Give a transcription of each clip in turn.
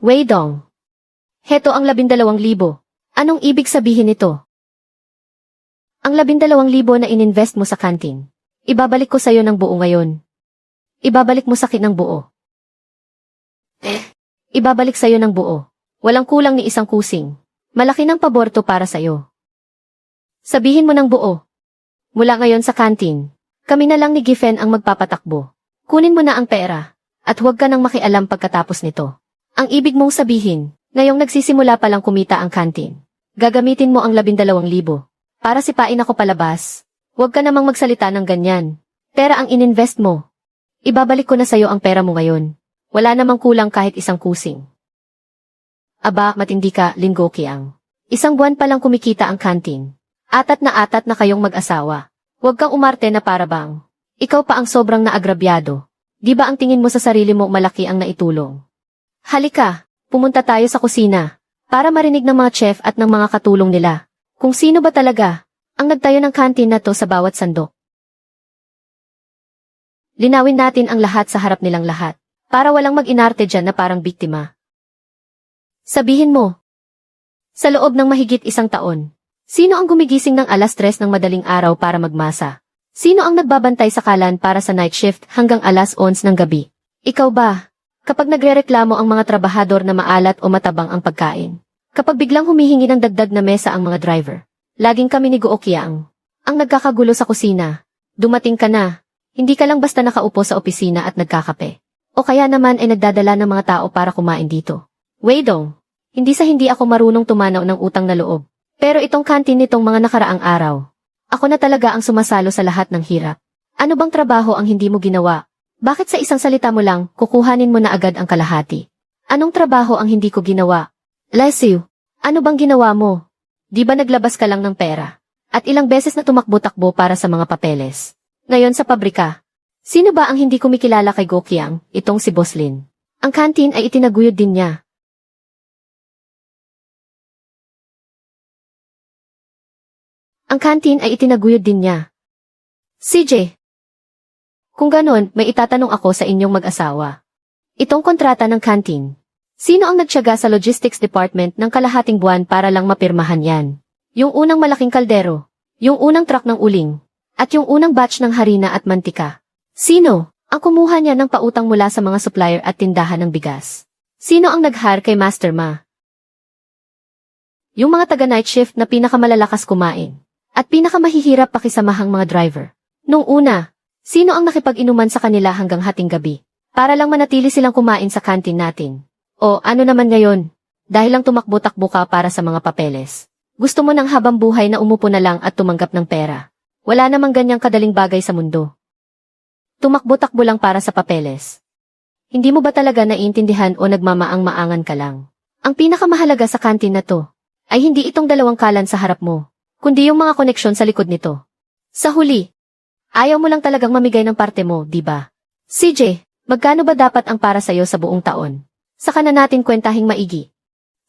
Wei Dong. Heto ang 12,000. Anong ibig sabihin nito? Ang 12,000 na ininvest mo sa kantin. Ibabalik ko sa'yo ng buo ngayon. Ibabalik mo sa akin ng buo. Ibabalik sa'yo ng buo. Walang kulang ni isang kusing. Malaki ng paborto para sa'yo. Sabihin mo ng buo. Mula ngayon sa kantin, kami na lang ni Giffen ang magpapatakbo. Kunin mo na ang pera, at huwag ka nang makialam pagkatapos nito. Ang ibig mong sabihin, ngayong nagsisimula palang kumita ang kantin, gagamitin mo ang 12,000 para sipain ako palabas. Huwag ka namang magsalita ng ganyan. Pera ang ininvest mo. Ibabalik ko na sa'yo ang pera mo ngayon. Wala namang kulang kahit isang kusing. Aba, matindi ka, Lin Goqiang. Isang buwan palang kumikita ang kantin. Atat na kayong mag-asawa. Huwag kang umarte na para bang ikaw pa ang sobrang naagrabyado. Di ba ang tingin mo sa sarili mo malaki ang naitulong? Halika, pumunta tayo sa kusina para marinig ng mga chef at ng mga katulong nila kung sino ba talaga ang nagtayo ng kantin na to sa bawat sandok. Linawin natin ang lahat sa harap nilang lahat para walang mag-inarte dyan na parang biktima. Sabihin mo, sa loob ng mahigit isang taon, sino ang gumigising ng 3:00 ng madaling araw para magmasa? Sino ang nagbabantay sa kalan para sa night shift hanggang 11:00 ng gabi? Ikaw ba? Kapag nagrereklamo ang mga trabahador na maalat o matabang ang pagkain. Kapag biglang humihingi ng dagdag na mesa ang mga driver. Laging kami ni Goqiang ang nagkakagulo sa kusina. Dumating ka na. Hindi ka lang basta nakaupo sa opisina at nagkakape. O kaya naman ay nagdadala ng mga tao para kumain dito. Wei Dong, hindi ako marunong tumanaw ng utang na loob. Pero itong kantin nitong mga nakaraang araw. Ako na talaga ang sumasalo sa lahat ng hirap. Ano bang trabaho ang hindi mo ginawa? Bakit sa isang salita mo lang, kukuhanin mo na agad ang kalahati? Anong trabaho ang hindi ko ginawa? Lesiu, ano bang ginawa mo? Di ba naglabas ka lang ng pera? At ilang beses na tumakbo-takbo para sa mga papeles? Ngayon sa pabrika. Sino ba ang hindi kumikilala kay Goqiang, itong si Boss Lin? Ang kantin ay itinaguyod din niya. Ang kantin ay itinaguyod din niya. CJ. Kung ganon, may itatanong ako sa inyong mag-asawa. Itong kontrata ng kantin. Sino ang nagtiyaga sa logistics department ng kalahating buwan para lang mapirmahan yan? Yung unang malaking kaldero, yung unang truck ng uling, at yung unang batch ng harina at mantika. Sino ang kumuha niya ng pautang mula sa mga supplier at tindahan ng bigas? Sino ang nag-hire kay Master Ma? Yung mga taga-night shift na pinakamalalakas kumain, at pinakamahihirap pakisamahang mga driver. Nung una, sino ang nakipag-inuman sa kanila hanggang hating gabi, para lang manatili silang kumain sa kantin natin? O ano naman ngayon, dahil lang tumakbo-takbo ka para sa mga papeles. Gusto mo ng habang buhay na umupo na lang at tumanggap ng pera. Wala namang ganyang kadaling bagay sa mundo. Tumakbo-takbo lang para sa papeles. Hindi mo ba talaga naiintindihan o nagmamaang-maangan ka lang? Ang pinakamahalaga sa kantin na to, ay hindi itong dalawang kalan sa harap mo, kundi yung mga koneksyon sa likod nito. Sa huli, ayaw mo lang talagang mamigay ng parte mo, di ba? CJ, magkano ba dapat ang para sa'yo sa buong taon? Saka na natin kwentahing maigi.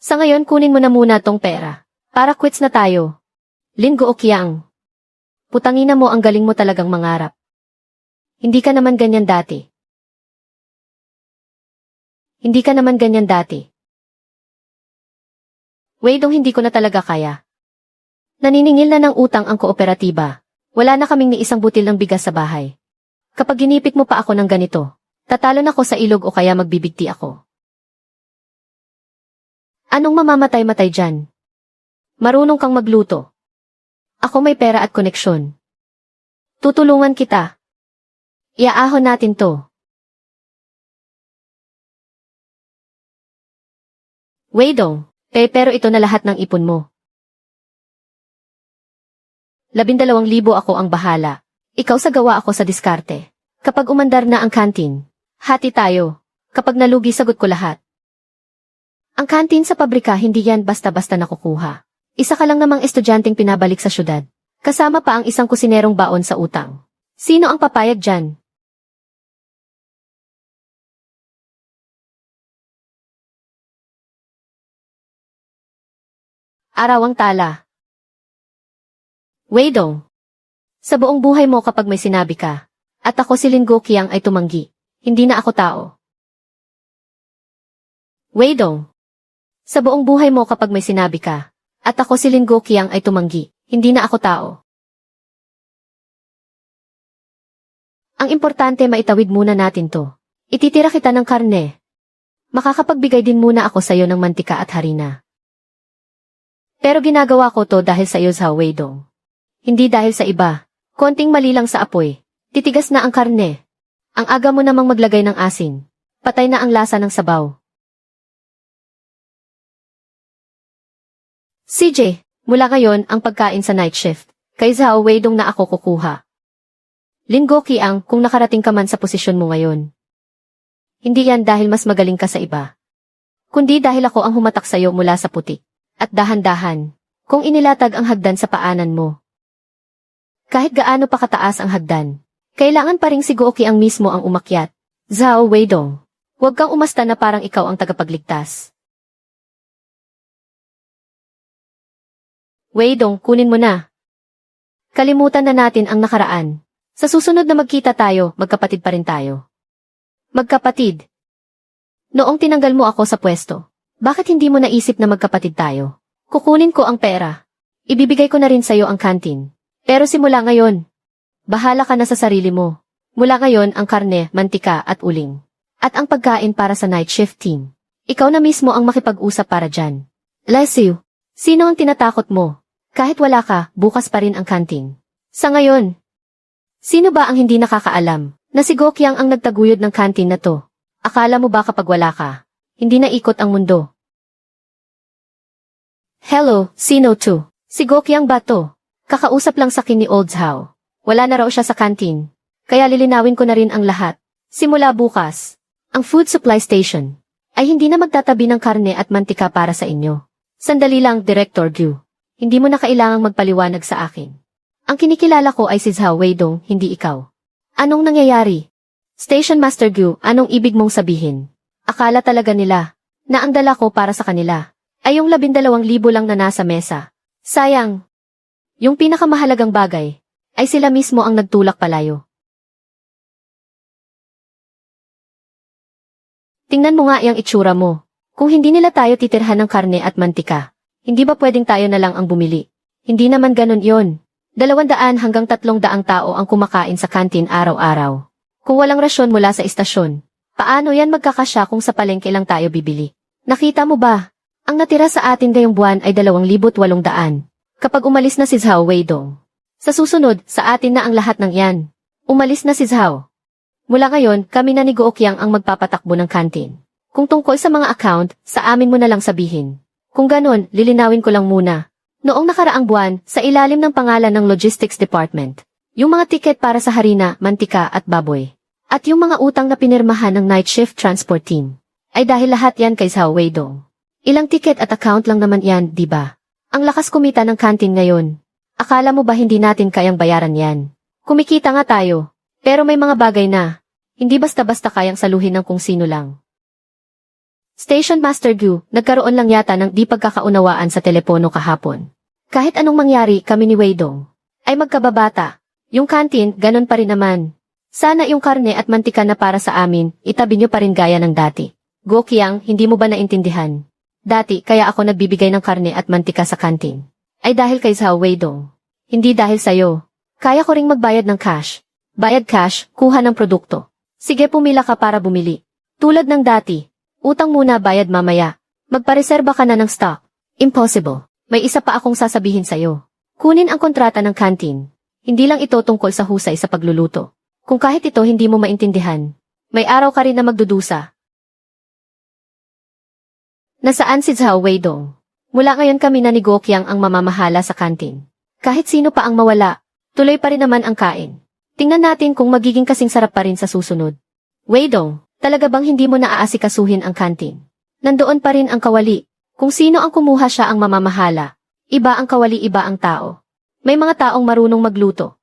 Sa ngayon kunin mo na muna tong pera. Para quits na tayo. Lin Goqiang. Putangina mo ang galing mo talagang mangarap. Hindi ka naman ganyan dati. Hindi ka naman ganyan dati. Wei Dong, hindi ko na talaga kaya. Naniningil na ng utang ang kooperatiba. Wala na kaming ni isang butil ng bigas sa bahay. Kapag ginipit mo pa ako ng ganito, tatalo na ko sa ilog o kaya magbibigti ako. Anong mamamatay-matay dyan? Marunong kang magluto. Ako may pera at koneksyon. Tutulungan kita. Iaahon natin to. Wei Dong, pero ito na lahat ng ipon mo. 12,000 ako ang bahala. Ikaw sa gawa, ako sa diskarte. Kapag umandar na ang kantin, hati tayo. Kapag nalugi, sagot ko lahat. Ang kantin sa pabrika, hindi yan basta-basta nakukuha. Isa ka lang namang estudyanteng pinabalik sa syudad. Kasama pa ang isang kusinerong baon sa utang. Sino ang papayag dyan? Arawang tala. Wei Dong. Sa buong buhay mo kapag may sinabi ka, at ako si Lin Goqiang ay tumanggi, hindi na ako tao. Weidong. Sa buong buhay mo kapag may sinabi ka, at ako si Lin Goqiang ay tumanggi, hindi na ako tao. Ang importante maitawid muna natin to. Ititira kita ng karne. Makakapagbigay din muna ako sa'yo ng mantika at harina. Pero ginagawa ko to dahil sa iyo, Zhao Weidong. Hindi dahil sa iba. Konting mali lang sa apoy. Titigas na ang karne. Ang aga mo namang maglagay ng asin. Patay na ang lasa ng sabaw. CJ, mula ngayon ang pagkain sa night shift. Kay Zhao Weidong na ako kukuha. Lin Goqiang, kung nakarating ka man sa posisyon mo ngayon. Hindi yan dahil mas magaling ka sa iba. Kundi dahil ako ang humatak sa'yo mula sa putik. At dahan-dahan, kung inilatag ang hagdan sa paanan mo. Kahit gaano pa kataas ang hagdan, kailangan pa ring si Goqiang mismo ang umakyat. Zhao Weidong, huwag kang umasta na parang ikaw ang tagapagligtas. Weidong, kunin mo na. Kalimutan na natin ang nakaraan. Sa susunod na magkita tayo, magkapatid pa rin tayo. Magkapatid. Noong tinanggal mo ako sa pwesto, bakit hindi mo naisip na magkapatid tayo? Kukunin ko ang pera. Ibibigay ko na rin sa'yo ang kantin. Pero simula ngayon, bahala ka na sa sarili mo. Mula ngayon ang karne, mantika at uling. At ang pagkain para sa night shift team. Ikaw na mismo ang makipag-usap para dyan. Leslie, sino ang tinatakot mo? Kahit wala ka, bukas pa rin ang kantin. Sa ngayon, sino ba ang hindi nakakaalam na si Goqiang ang nagtaguyod ng kantin na to? Akala mo ba kapag wala ka, hindi na ikot ang mundo? Hello, sino to? Si Goqiang ba to? Kakausap lang sa akin ni Old Zhao. Wala na raw siya sa kantin. Kaya lilinawin ko na rin ang lahat. Simula bukas, ang food supply station ay hindi na magtatabi ng karne at mantika para sa inyo. Sandali lang, Director Gu. Hindi mo na kailangang magpaliwanag sa akin. Ang kinikilala ko ay si Zhao Weidong, hindi ikaw. Anong nangyayari? Station Master Gu, anong ibig mong sabihin? Akala talaga nila na ang dala ko para sa kanila ay yung 12,000 lang na nasa mesa. Sayang. Yung pinakamahalagang bagay ay sila mismo ang nagtulak palayo. Tingnan mo nga yung itsura mo. Kung hindi nila tayo titirhan ng karne at mantika, hindi ba pwedeng tayo na lang ang bumili? Hindi naman ganun yon. 200 hanggang 300 tao ang kumakain sa kantin araw-araw. Kung walang rasyon mula sa istasyon, paano yan magkakasya kung sa palengke lang tayo bibili? Nakita mo ba? Ang natira sa atin ngayong buwan ay 2,800. Kapag umalis na si Zhao Weidong. Sa susunod, sa atin na ang lahat ng yan. Umalis na si Zhao. Mula ngayon, kami na ni Goqiang ang magpapatakbo ng kantin. Kung tungkol sa mga account, sa amin mo na lang sabihin. Kung ganon, lilinawin ko lang muna. Noong nakaraang buwan, sa ilalim ng pangalan ng Logistics Department, yung mga tiket para sa harina, mantika at baboy, at yung mga utang na pinirmahan ng Night Shift Transport Team, ay dahil lahat yan kay Zhao Weidong. Ilang tiket at account lang naman yan, di ba? Ang lakas kumita ng kantin ngayon. Akala mo ba hindi natin kayang bayaran yan? Kumikita nga tayo. Pero may mga bagay na, hindi basta-basta kayang saluhin ng kung sino lang. Station Master Gu, nagkaroon lang yata ng di pagkakaunawaan sa telepono kahapon. Kahit anong mangyari kami ni Weidong, ay magkababata. Yung kantin, ganun pa rin naman. Sana yung karne at mantika na para sa amin, itabi nyo pa rin gaya ng dati. Goqiang, hindi mo ba naintindihan? Dati, kaya ako nagbibigay ng karne at mantika sa kantin. Ay dahil kay Zhao Weidong. Hindi dahil sa'yo. Kaya ko ring magbayad ng cash. Bayad cash, kuha ng produkto. Sige pumila ka para bumili. Tulad ng dati. Utang muna bayad mamaya. Magpareserba ka na ng stock. Impossible. May isa pa akong sasabihin sa'yo. Kunin ang kontrata ng kantin. Hindi lang ito tungkol sa husay sa pagluluto. Kung kahit ito hindi mo maintindihan, may araw ka rin na magdudusa. Nasaan si Zhao Weidong? Mula ngayon kami na ni Goqiang ang mamamahala sa kantin. Kahit sino pa ang mawala, tuloy pa rin naman ang kain. Tingnan natin kung magiging kasing sarap pa rin sa susunod. Weidong, talaga bang hindi mo naaasikasuhin ang kantin? Nandoon pa rin ang kawali. Kung sino ang kumuha siya ang mamamahala. Iba ang kawali, iba ang tao. May mga taong marunong magluto.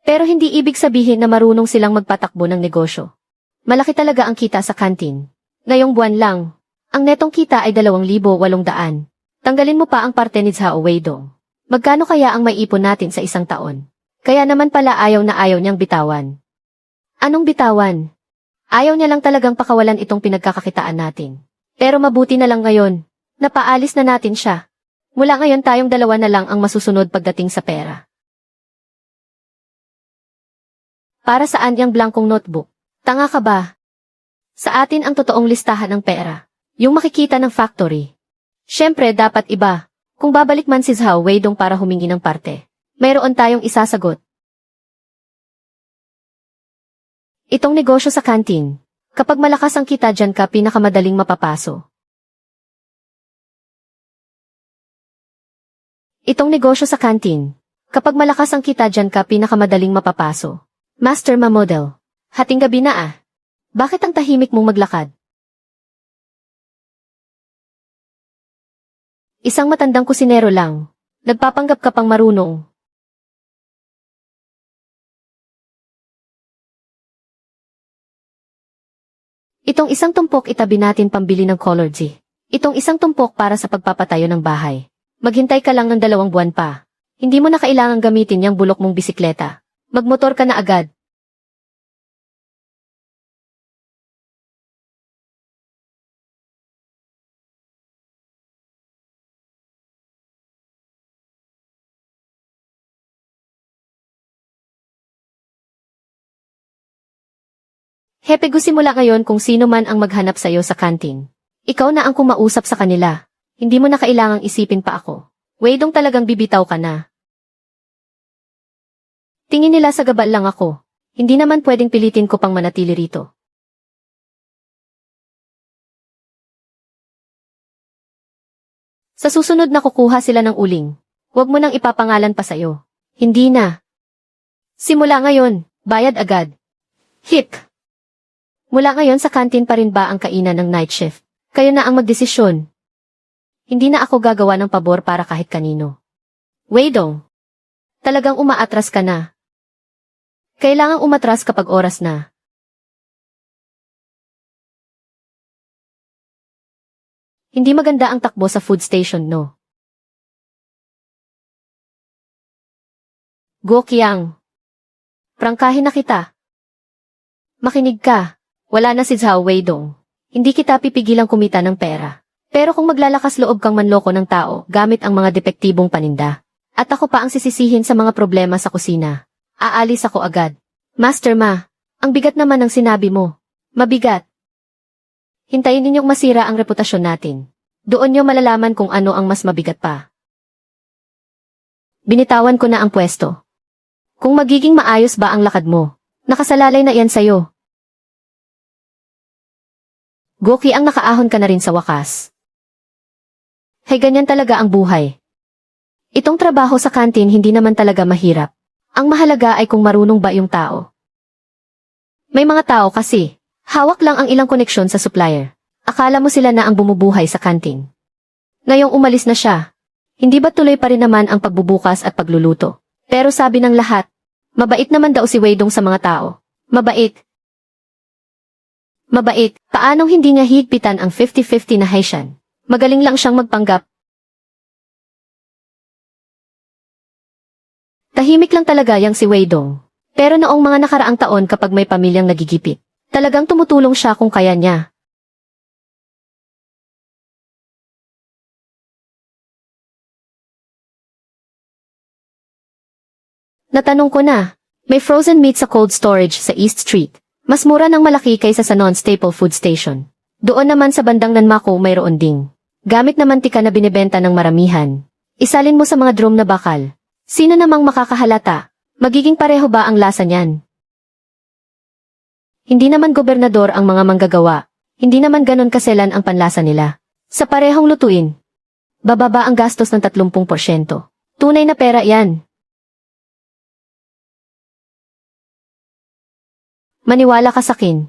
Pero hindi ibig sabihin na marunong silang magpatakbo ng negosyo. Malaki talaga ang kita sa kantin. Ngayong buwan lang, ang netong kita ay 2,800. Tanggalin mo pa ang parte ni Zhao Weidong. Magkano kaya ang maiipon natin sa isang taon? Kaya naman pala ayaw na ayaw niyang bitawan. Anong bitawan? Ayaw niya lang talagang pakawalan itong pinagkakakitaan natin. Pero mabuti na lang ngayon. Napaalis na natin siya. Mula ngayon tayong dalawa na lang ang masusunod pagdating sa pera. Para saan yung blankong notebook? Tanga ka ba? Sa atin ang totoong listahan ng pera. Yung makikita ng factory. Siyempre dapat iba. Kung babalik man si Zhao Weidong para humingi ng parte, mayroon tayong isasagot. Itong negosyo sa kantin. Kapag malakas ang kita dyan ka pinakamadaling mapapaso. Itong negosyo sa kantin. Kapag malakas ang kita dyan ka pinakamadaling mapapaso. Master Ma-model. Hating gabi na ah. Bakit ang tahimik mong maglakad? Isang matandang kusinero lang. Nagpapanggap ka pang marunong. Itong isang tumpok itabi natin pambili ng color G. Itong isang tumpok para sa pagpapatayo ng bahay. Maghintay ka lang ng 2 buwan pa. Hindi mo na kailangang gamitin yung bulok mong bisikleta. Magmotor ka na agad. Hepe gusimula ngayon kung sino man ang maghanap sa'yo sa kantin. Ikaw na ang kumausap sa kanila. Hindi mo na kailangang isipin pa ako. Weidong talagang bibitaw ka na. Tingin nila sa gabal lang ako. Hindi naman pwedeng pilitin ko pang manatili rito. Sa susunod na kukuha sila ng uling. Huwag mo nang ipapangalan pa sa'yo. Hindi na. Simula ngayon, bayad agad. Hik! Mula ngayon sa kantin pa rin ba ang kainan ng night shift? Kayo na ang magdesisyon. Hindi na ako gagawa ng pabor para kahit kanino. Weidong, talagang umaatras ka na. Kailangang umatras kapag oras na. Hindi maganda ang takbo sa food station, no? Go Qiang. Prangkahin na kita. Makinig ka. Wala na si Zhao Weidong. Hindi kita pipigilang kumita ng pera. Pero kung maglalakas loob kang manloko ng tao gamit ang mga depektibong paninda, at ako pa ang sisisihin sa mga problema sa kusina, aalis ako agad. Master Ma, ang bigat naman ng sinabi mo. Mabigat. Hintayin ninyong masira ang reputasyon natin. Doon nyo malalaman kung ano ang mas mabigat pa. Binitawan ko na ang pwesto. Kung magiging maayos ba ang lakad mo, nakasalalay na yan sa'yo. Goki ang nakaahon ka na rin sa wakas. Hey, ganyan talaga ang buhay. Itong trabaho sa kantin hindi naman talaga mahirap. Ang mahalaga ay kung marunong ba yung tao. May mga tao kasi, hawak lang ang ilang koneksyon sa supplier. Akala mo sila na ang bumubuhay sa kantin. Ngayong umalis na siya, hindi ba tuloy pa rin naman ang pagbubukas at pagluluto? Pero sabi ng lahat, mabait naman daw si Weidong sa mga tao. Mabait. Mabait, paanong hindi niya higpitan ang 50-50 na Haitian? Magaling lang siyang magpanggap. Tahimik lang talaga yang si Weidong. Pero noong mga nakaraang taon kapag may pamilyang nagigipit, talagang tumutulong siya kung kaya niya. Natanong ko na, may frozen meat sa cold storage sa East Street. Mas mura ng malaki kaysa sa non-staple food station. Doon naman sa bandang Nanmako mayroon ding gamit na mantika na binibenta ng maramihan. Isalin mo sa mga drum na bakal. Sino namang makakahalata? Magiging pareho ba ang lasa niyan? Hindi naman gobernador ang mga manggagawa. Hindi naman ganon kaselan ang panlasa nila. Sa parehong lutuin, bababa ang gastos ng 30%. Tunay na pera yan. Maniwala ka sakin.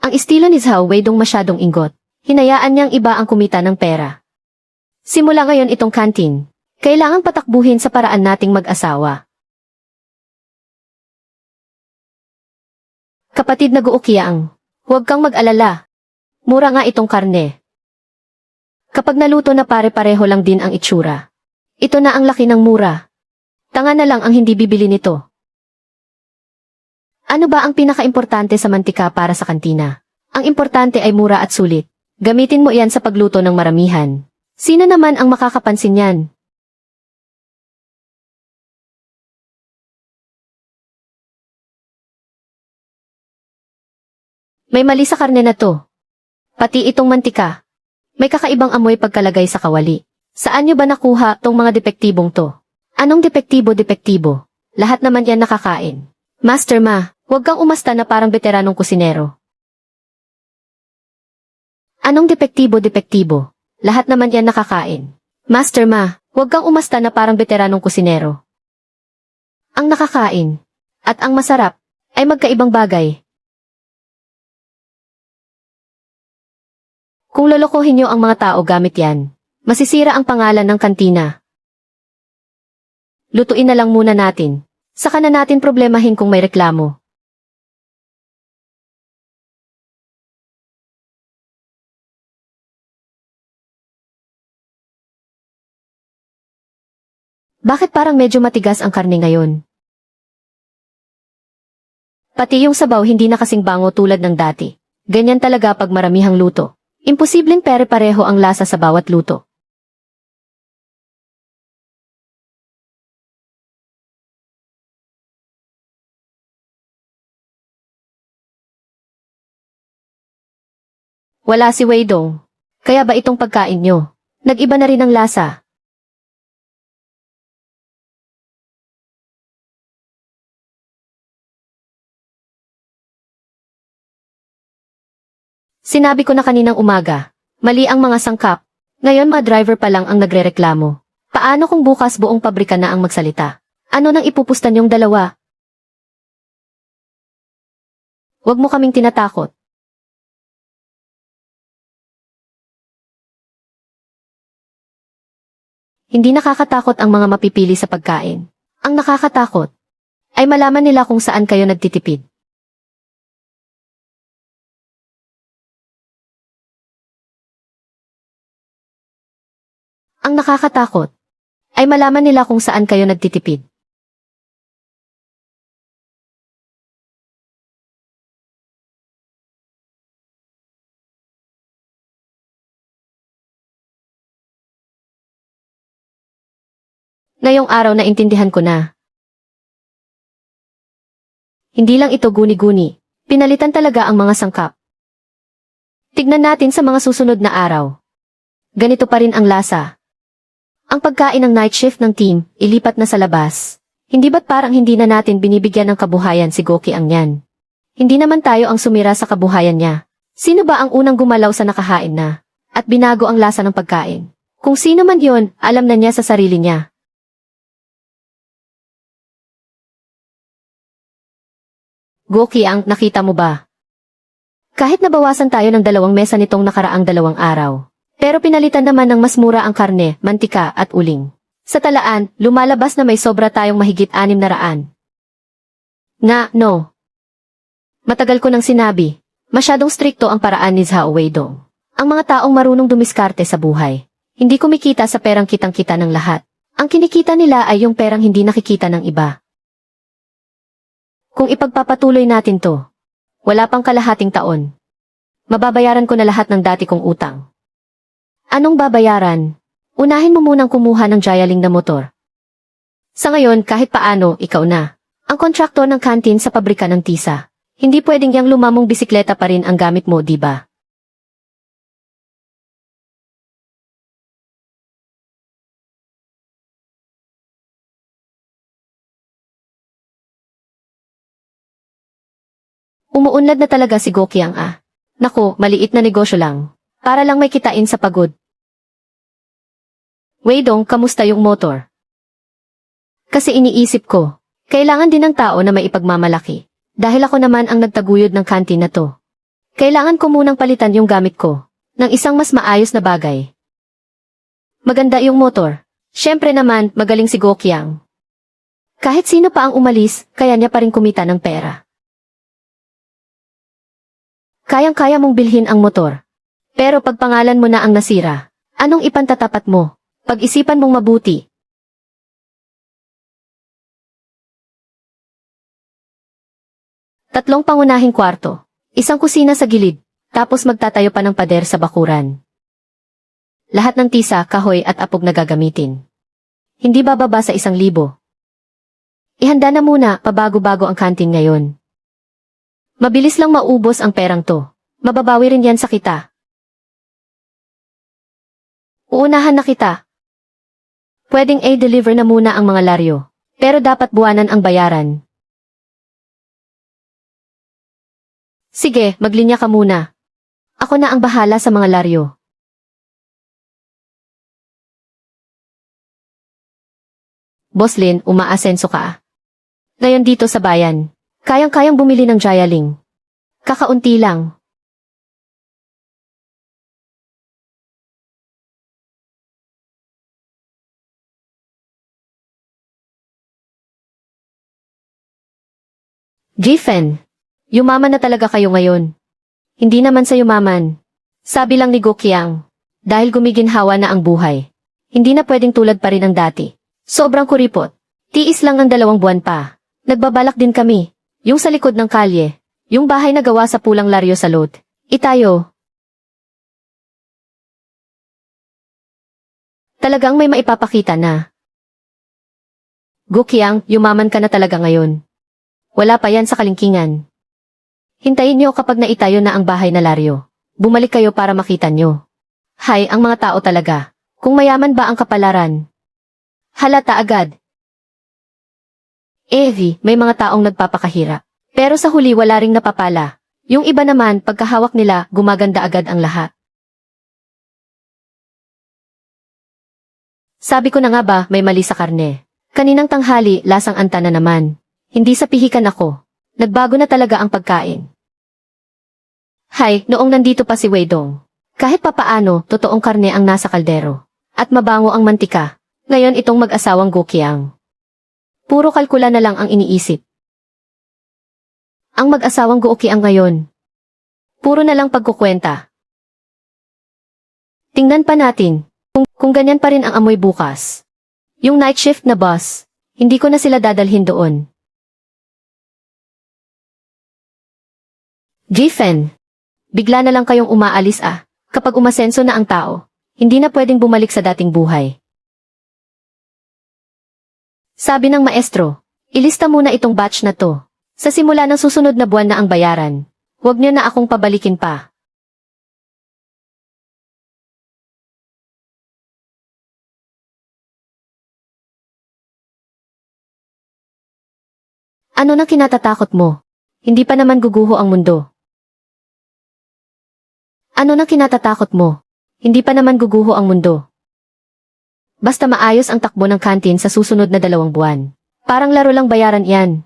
Ang estilo ni Zhao Weidong masyadong ingot. Hinayaan niyang iba ang kumita ng pera. Simula ngayon itong kantin. Kailangang patakbuhin sa paraan nating mag-asawa. Kapatid na Guoqiang, huwag kang mag-alala. Mura nga itong karne. Kapag naluto na pare-pareho lang din ang itsura. Ito na ang laki ng mura. Tanga na lang ang hindi bibili nito. Ano ba ang pinaka-importante sa mantika para sa kantina? Ang importante ay mura at sulit. Gamitin mo iyan sa pagluto ng maramihan. Sino naman ang makakapansin yan? May mali sa karne na to. Pati itong mantika. May kakaibang amoy pagkalagay sa kawali. Saan nyo ba nakuha tong mga depektibong to? Anong depektibo? Lahat naman yan nakakain. Master Ma, huwag kang umasta na parang veteranong kusinero. Anong depektibo? Lahat naman yan nakakain. Master Ma, huwag kang umasta na parang veteranong kusinero. Ang nakakain at ang masarap ay magkaibang bagay. Kung lolokohin nyo ang mga tao gamit yan, masisira ang pangalan ng kantina. Lutuin na lang muna natin. Saka na natin problemahin kung may reklamo. Bakit parang medyo matigas ang karne ngayon? Pati yung sabaw hindi na kasing bango tulad ng dati. Ganyan talaga pag maramihang luto. Imposibleng pare-pareho ang lasa sa bawat luto. Wala si Wei Dong. Kaya ba itong pagkain nyo? Nag-iba na rin ang lasa. Sinabi ko na kaninang umaga, mali ang mga sangkap. Ngayon mga driver pa lang ang nagrereklamo. Paano kung bukas buong pabrika na ang magsalita? Ano nang ipupustan yung dalawa? Huwag mo kaming tinatakot. Hindi nakakatakot ang mga mapipili sa pagkain. Ang nakakatakot ay malaman nila kung saan kayo nagtitipid. Ang nakakatakot ay malaman nila kung saan kayo nagtitipid. Ngayong araw na intindihan ko na. Hindi lang ito guni-guni. Pinalitan talaga ang mga sangkap. Tignan natin sa mga susunod na araw. Ganito pa rin ang lasa. Ang pagkain ng night shift ng team, ilipat na sa labas. Hindi ba't parang hindi na natin binibigyan ng kabuhayan si Goki ang yan? Hindi naman tayo ang sumira sa kabuhayan niya. Sino ba ang unang gumalaw sa nakahain na? At binago ang lasa ng pagkain? Kung sino man yon, alam na niya sa sarili niya. Goki ang, nakita mo ba? Kahit nabawasan tayo ng 2 mesa nitong nakaraang 2 araw. Pero pinalitan naman ng mas mura ang karne, mantika at uling. Sa talaan, lumalabas na may sobra tayong mahigit 600. No. Matagal ko nang sinabi, masyadong strikto ang paraan ni Zhao Weidong. Ang mga taong marunong dumiskarte sa buhay, hindi kumikita sa perang kitang-kita ng lahat. Ang kinikita nila ay yung perang hindi nakikita ng iba. Kung ipagpapatuloy natin to, wala pang kalahating taon. Mababayaran ko na lahat ng dati kong utang. Anong babayaran? Unahin mo munang kumuha ng Jialing na motor. Sa ngayon, kahit paano, ikaw na. Ang kontraktor ng kantin sa pabrika ng tisa. Hindi pwedeng yang lumamong bisikleta pa rin ang gamit mo, di ba? Umuunlad na talaga si Gokyang ah. Naku, maliit na negosyo lang. Para lang may kitain sa pagod. Weidong, kamusta yung motor? Kasi iniisip ko, kailangan din ng tao na may ipagmamalaki. Dahil ako naman ang nagtaguyod ng kantin na to. Kailangan ko munang palitan yung gamit ko ng isang mas maayos na bagay. Maganda yung motor. Siyempre naman, magaling si Gokyang. Kahit sino pa ang umalis, kaya niya pa rin kumita ng pera. Kayang-kaya mong bilhin ang motor. Pero pag pangalan mo na ang nasira, anong ipantatapat mo? Pag-isipan mong mabuti. Tatlong pangunahing kwarto, isang kusina sa gilid, Tapos magtatayo pa ng pader sa bakuran. Lahat ng tisa, kahoy at apog na gagamitin. Hindi bababa sa 1,000. Ihanda na muna, pabago-bago ang kantin ngayon. Mabilis lang maubos ang perang to. Mababawi rin yan sa kita. Uunahan na kita. Pwedeng deliver na muna ang mga laryo. Pero dapat buwanan ang bayaran. Sige, maglinya ka muna. Ako na ang bahala sa mga laryo. Boss Lin, umaasenso ka. Ngayon dito sa bayan, kayang-kayang bumili ng Jialing. Kakaunti lang. Jifen, yumaman na talaga kayo ngayon. Hindi naman sa yumaman. Sabi lang ni Gokyang, dahil gumiginhawa na ang buhay. Hindi na pwedeng tulad pa rin ang dati. Sobrang kuripot. Tiis lang ng 2 buwan pa. Nagbabalak din kami. Yung sa likod ng kalye. Yung bahay na gawa sa pulang laryo sa lot. Itayo. Talagang may maipapakita na. Gokyang, yumaman ka na talaga ngayon. Wala pa yan sa kalingkingan. Hintayin nyo kapag naitayo na ang bahay na laryo. Bumalik kayo para makita nyo. Hay, ang mga tao talaga. Kung mayaman ba ang kapalaran? Halata agad. Evie, may mga taong nagpapakahirap. Pero sa huli wala ring napapala. Yung iba naman, pagkahawak nila, gumaganda agad ang lahat. Sabi ko na nga ba, may mali sa karne. Kaninang tanghali, lasang anta na naman. Hindi sa pihikan ako. Nagbago na talaga ang pagkain. Hay, noong nandito pa si Weidong. Kahit papaano, totoong karne ang nasa kaldero. At mabango ang mantika. Ngayon itong mag-asawang Gokyang. Puro kalkula na lang ang iniisip. Ang mag-asawang Gokyang ngayon. Puro na lang pagkukwenta. Tingnan pa natin. Kung ganyan pa rin ang amoy bukas. Yung night shift na boss, hindi ko na sila dadalhin doon. Jifen. Bigla na lang kayong umaalis Kapag umasenso na ang tao, hindi na pwedeng bumalik sa dating buhay. Sabi ng maestro, ilista muna itong batch na to. Sa simula ng susunod na buwan na ang bayaran. Huwag niyo na akong pabalikin pa. Ano nang kinatatakot mo? Hindi pa naman guguho ang mundo. Ano nang kinatatakot mo? Hindi pa naman guguho ang mundo. Basta maayos ang takbo ng kantin sa susunod na 2 buwan. Parang laro lang bayaran yan.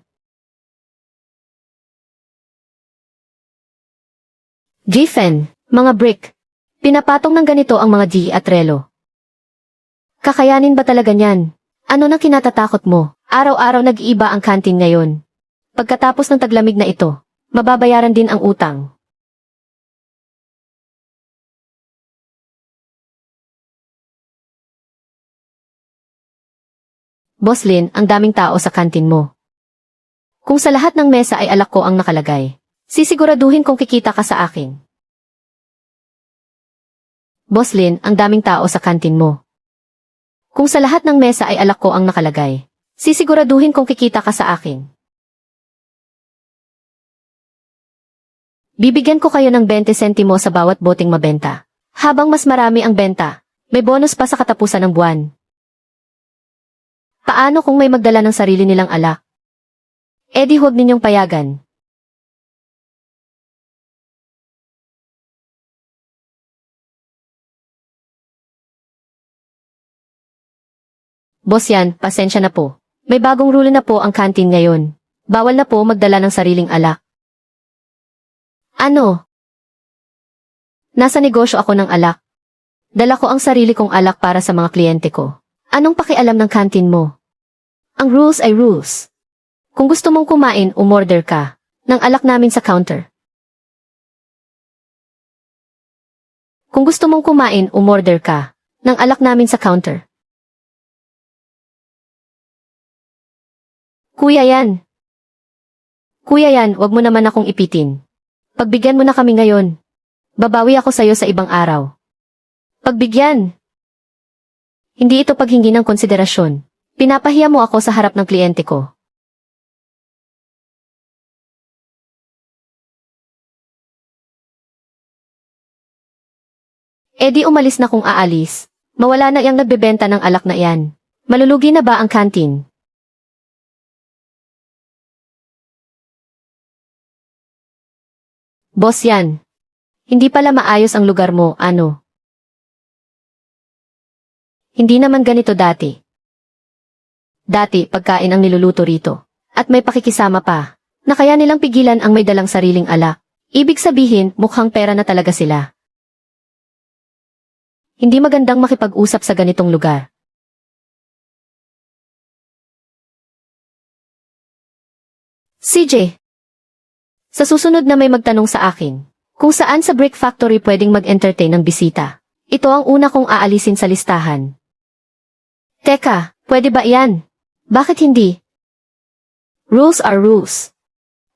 Jifen, mga brick. Pinapatong ng ganito ang mga G at relo. Kakayanin ba talaga niyan? Ano nang kinatatakot mo? Araw-araw nag-iiba ang kantin ngayon. Pagkatapos ng taglamig na ito, mababayaran din ang utang. Boss Lin, ang daming tao sa kantin mo. Kung sa lahat ng mesa ay alak ko ang nakalagay, sisiguraduhin kong kikita ka sa akin. Boss Lin, ang daming tao sa kantin mo. Kung sa lahat ng mesa ay alak ko ang nakalagay, sisiguraduhin kong kikita ka sa akin. Bibigyan ko kayo ng 20 sentimo sa bawat boteng mabenta. Habang mas marami ang benta, may bonus pa sa katapusan ng buwan. Paano kung may magdala ng sarili nilang alak? Di huwag ninyong payagan. Boss yan, pasensya na po. May bagong rule na po ang kantin ngayon. Bawal na po magdala ng sariling alak. Ano? Nasa negosyo ako ng alak. Dala ko ang sarili kong alak para sa mga kliyente ko. Anong pakialam ng kantin mo? Ang rules ay rules. Kung gusto mong kumain, umorder ka ng alak namin sa counter. Kung gusto mong kumain, umorder ka ng alak namin sa counter. Kuya yan. Kuya yan, wag mo naman akong ipitin. Pagbigyan mo na kami ngayon. Babawi ako sa'yo sa ibang araw. Pagbigyan! Hindi ito paghingi ng konsiderasyon. Pinapahiya mo ako sa harap ng kliyente ko. E di umalis na kung aalis. Mawala na iyang nagbebenta ng alak na iyan. Malulugi na ba ang kantin? Boss yan. Hindi pala maayos ang lugar mo, ano? Hindi naman ganito dati. Dati, pagkain ang niluluto rito. At may pakikisama pa, na kaya nilang pigilan ang may dalang sariling alak. Ibig sabihin, mukhang pera na talaga sila. Hindi magandang makipag-usap sa ganitong lugar. CJ, sa susunod na may magtanong sa akin, kung saan sa brick factory pwedeng mag-entertain ng bisita, ito ang una kong aalisin sa listahan. Teka, pwede ba iyan? Bakit hindi? Rules are rules.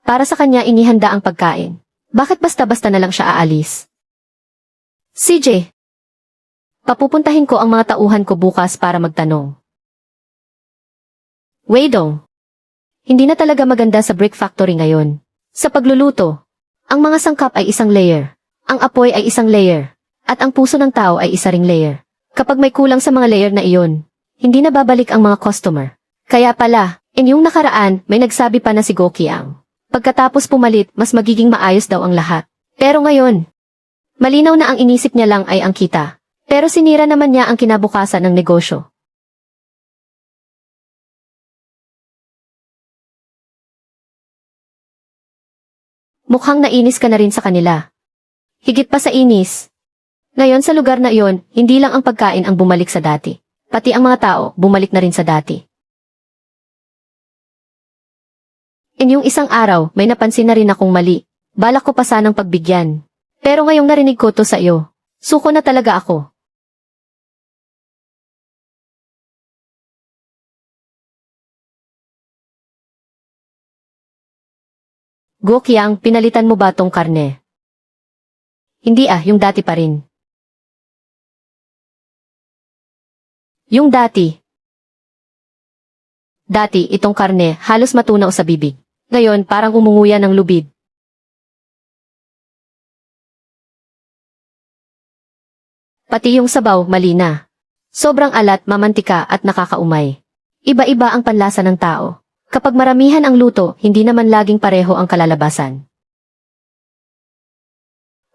Para sa kanya inihanda ang pagkain. Bakit basta-basta na lang siya aalis? CJ, papupuntahin ko ang mga tauhan ko bukas para magtanong. Weidong, hindi na talaga maganda sa brick factory ngayon. Sa pagluluto, ang mga sangkap ay isang layer, ang apoy ay isang layer, at ang puso ng tao ay isa ring layer. Kapag may kulang sa mga layer na iyon, hindi na babalik ang mga customer. Kaya pala, inyong nakaraan, may nagsabi pa na si Gokiang. Pagkatapos pumalit, mas magiging maayos daw ang lahat. Pero ngayon, malinaw na ang inisip niya lang ay ang kita. Pero sinira naman niya ang kinabukasan ng negosyo. Mukhang nainis ka na rin sa kanila. Higit pa sa inis. Ngayon sa lugar na iyon, hindi lang ang pagkain ang bumalik sa dati. Pati ang mga tao, bumalik na rin sa dati. Inyong isang araw, may napansin na rin akong mali. Balak ko pa sanang pagbigyan. Pero ngayong narinig ko to sa iyo, suko na talaga ako. Gokiang, pinalitan mo ba tong karne? Hindi yung dati pa rin. Yung dati. Dati, itong karne, halos matunaw sa bibig. Ngayon, parang umunguya ng lubid. Pati yung sabaw, mali na. Sobrang alat, mamantika at nakakaumay. Iba-iba ang panlasa ng tao. Kapag maramihan ang luto, hindi naman laging pareho ang kalalabasan.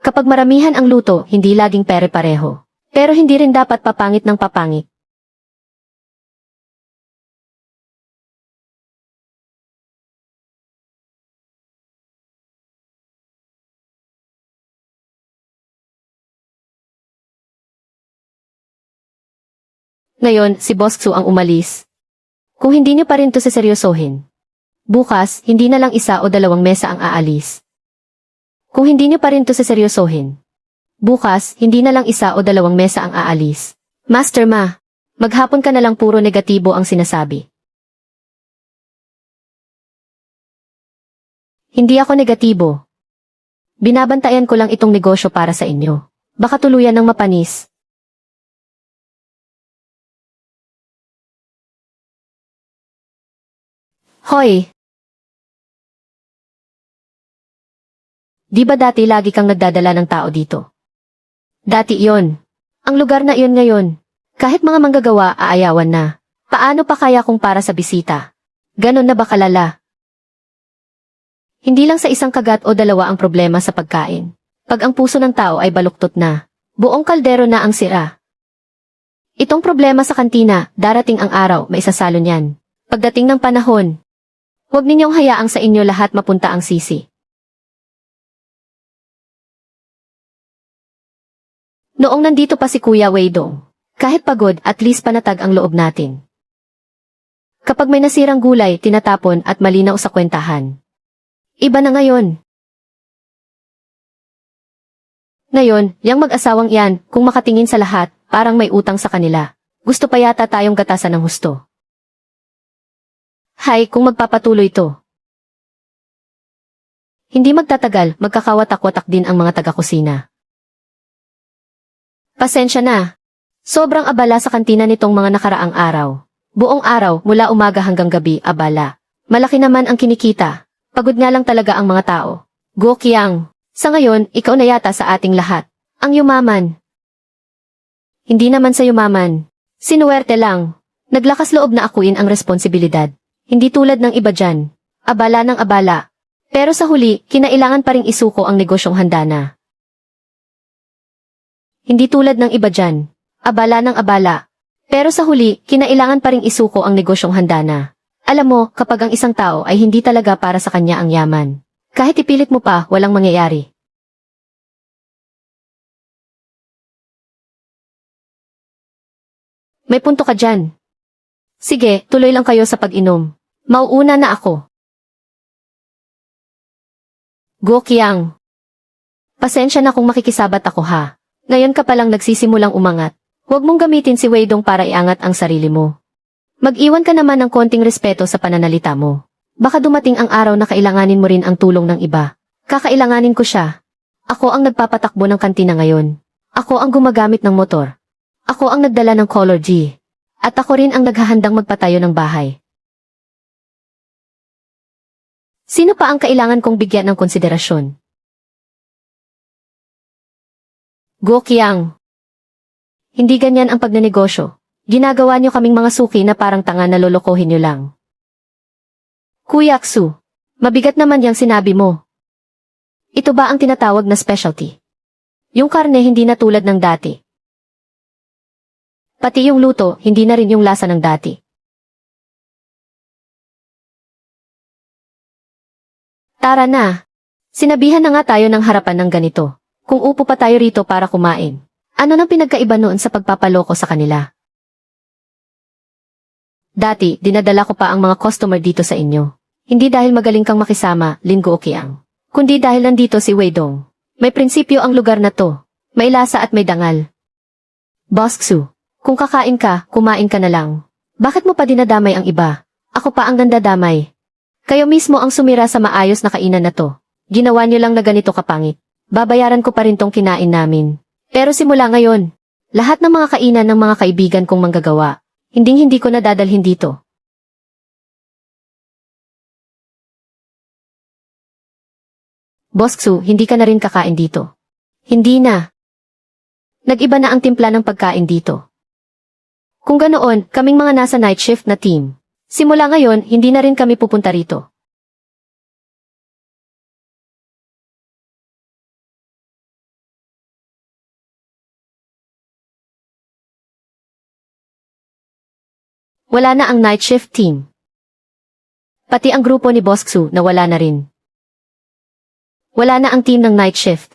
Kapag maramihan ang luto, hindi laging pare-pareho. Pero hindi rin dapat papangit ng papangit. Ngayon, si Boss Xu ang umalis. Kung hindi niyo pa rin to seseryosohin. Bukas, hindi na lang isa o dalawang mesa ang aalis. Kung hindi niyo pa rin to seseryosohin. Bukas, hindi na lang isa o dalawang mesa ang aalis. Master Ma, maghapon ka na lang puro negatibo ang sinasabi. Hindi ako negatibo. Binabantayan ko lang itong negosyo para sa inyo. Baka tuluyan ng mapanis. Hoy! Di ba dati lagi kang nagdadala ng tao dito? Dati iyon. Ang lugar na iyon ngayon. Kahit mga manggagawa aayawan na. Paano pa kaya kung para sa bisita? Ganon na ba kalala? Hindi lang sa isang kagat o dalawa ang problema sa pagkain. Pag ang puso ng tao ay baluktot na, buong kaldero na ang sira. Itong problema sa kantina, darating ang araw, may isasalo niyan. Pagdating ng panahon, huwag ninyong hayaang sa inyo lahat mapunta ang sisi. Noong nandito pa si Kuya Weidong, kahit pagod at least panatag ang loob natin. Kapag may nasirang gulay, tinatapon at malinaw sa kwentahan. Iba na ngayon. Ngayon, yang mag-asawang yan, kung makatingin sa lahat, parang may utang sa kanila. Gusto pa yata tayong gatasan ng husto. Hay, kung magpapatuloy to. Hindi magtatagal, magkakawatak-watak din ang mga taga-kusina. Pasensya na. Sobrang abala sa kantina nitong mga nakaraang araw. Buong araw, mula umaga hanggang gabi, abala. Malaki naman ang kinikita. Pagod nga lang talaga ang mga tao. Go Qiang. Sa ngayon, ikaw na yata sa ating lahat. Ang yumaman. Hindi naman sa yumaman. Sinuwerte lang. Naglakas loob na akuin ang responsibilidad. Hindi tulad ng iba dyan. Abala ng abala. Pero sa huli, kinailangan pa ring isuko ang negosyong handa na. Hindi tulad ng iba dyan. Abala ng abala. Pero sa huli, kinailangan pa ring isuko ang negosyong handa na. Alam mo, kapag ang isang tao ay hindi talaga para sa kanya ang yaman. Kahit ipilit mo pa, walang mangyayari. May punto ka dyan. Sige, tuloy lang kayo sa pag-inom. Mauuna na ako. Go Qiang. Pasensya na kung makikisabat ako ha. Ngayon ka palang nagsisimulang umangat. Huwag mong gamitin si Wei Dong para iangat ang sarili mo. Mag-iwan ka naman ng konting respeto sa pananalita mo. Baka dumating ang araw na kailanganin mo rin ang tulong ng iba. Kakailanganin ko siya. Ako ang nagpapatakbo ng kantina ngayon. Ako ang gumagamit ng motor. Ako ang nagdala ng Color G. At ako rin ang naghahandang magpatayo ng bahay. Sino pa ang kailangan kong bigyan ng konsiderasyon? Go Qiang. Hindi ganyan ang pagnenegosyo. Ginagawa niyo kaming mga suki na parang tanga na lolokohin niyo lang. Kuya Xu, mabigat naman yang sinabi mo. Ito ba ang tinatawag na specialty? Yung karne hindi na tulad ng dati. Pati yung luto, hindi na rin yung lasa ng dati. Tara na. Sinabihan na nga tayo ng harapan ng ganito. Kung upo pa tayo rito para kumain. Ano nang pinagkaiba noon sa pagpapaloko sa kanila? Dati, dinadala ko pa ang mga customer dito sa inyo. Hindi dahil magaling kang makisama, Lin Guoqiang. Kundi dahil nandito si Wei Dong. May prinsipyo ang lugar na to. May lasa at may dangal. Boss Xu, kung kakain ka, kumain ka na lang. Bakit mo pa dinadamay ang iba? Ako pa ang nandadamay. Kayo mismo ang sumira sa maayos na kainan na to. Ginawa niyo lang na ganito kapangit. Babayaran ko pa rin tong kinain namin. Pero simula ngayon, lahat ng mga kainan ng mga kaibigan kong manggagawa, hindi ko na dadalhin dito. Boss Xu, hindi ka na rin kakain dito. Hindi na. Nag-iba na ang timpla ng pagkain dito. Kung ganoon, kaming mga nasa night shift na team. Simula ngayon, hindi na rin kami pupunta rito. Wala na ang night shift team. Pati ang grupo ni Boss Xu na wala na rin. Wala na ang team ng night shift.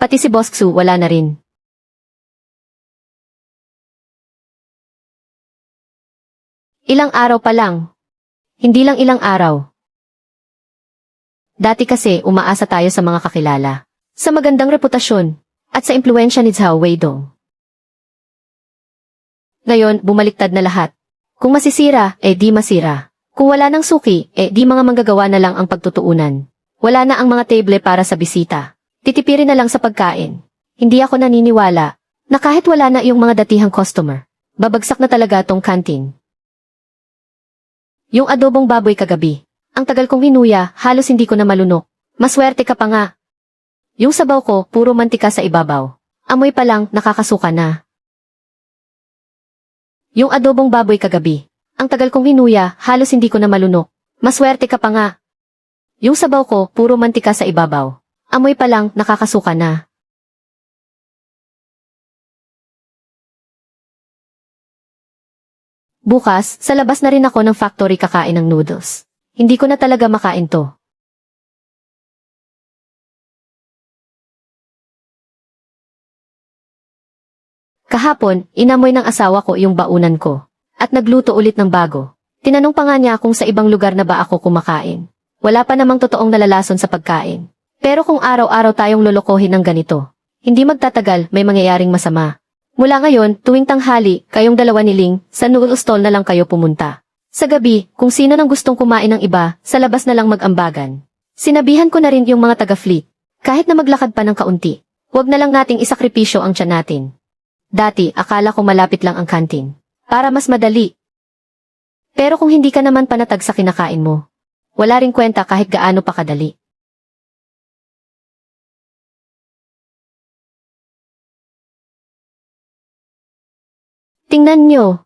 Pati si Boss Xu wala na rin. Ilang araw pa lang. Hindi lang ilang araw. Dati kasi umaasa tayo sa mga kakilala, sa magandang reputasyon, at sa impluensya ni Zhao Weidong. Ngayon, bumaliktad na lahat. Kung masisira, di masira. Kung wala ng suki, di mga manggagawa na lang ang pagtutuunan. Wala na ang mga table para sa bisita. Titipirin na lang sa pagkain. Hindi ako naniniwala na kahit wala na yung mga datihang customer, babagsak na talaga tong kantin. Yung adobong baboy kagabi, ang tagal kong hinuya, halos hindi ko na malunok. Maswerte ka pa nga. Yung sabaw ko, puro mantika sa ibabaw. Amoy pa lang, nakakasuka na. Yung adobong baboy kagabi, ang tagal kong hinuya, halos hindi ko na malunok. Maswerte ka pa nga. Yung sabaw ko, puro mantika sa ibabaw. Amoy pa lang, nakakasuka na. Bukas, sa labas na rin ako ng factory kakain ng noodles. Hindi ko na talaga makain to. Kahapon, inamoy ng asawa ko yung baunan ko. At nagluto ulit ng bago. Tinanong pa nga niya kung sa ibang lugar na ba ako kumakain. Wala pa namang totoong nalalason sa pagkain. Pero kung araw-araw tayong lolokohin ng ganito, hindi magtatagal may mangyayaring masama. Mula ngayon, tuwing tanghali, kayong dalawa ni Ling, sa noodle stall na lang kayo pumunta. Sa gabi, kung sino nang gustong kumain ng iba, sa labas na lang mag-ambagan. Sinabihan ko na rin yung mga taga-fleet. Kahit na maglakad pa ng kaunti, Huwag na lang nating isakripisyo ang tiyan natin. Dati, akala ko malapit lang ang kantin. Para mas madali. Pero kung hindi ka naman panatag sa kinakain mo, wala ring kwenta kahit gaano pa kadali. Tingnan nyo.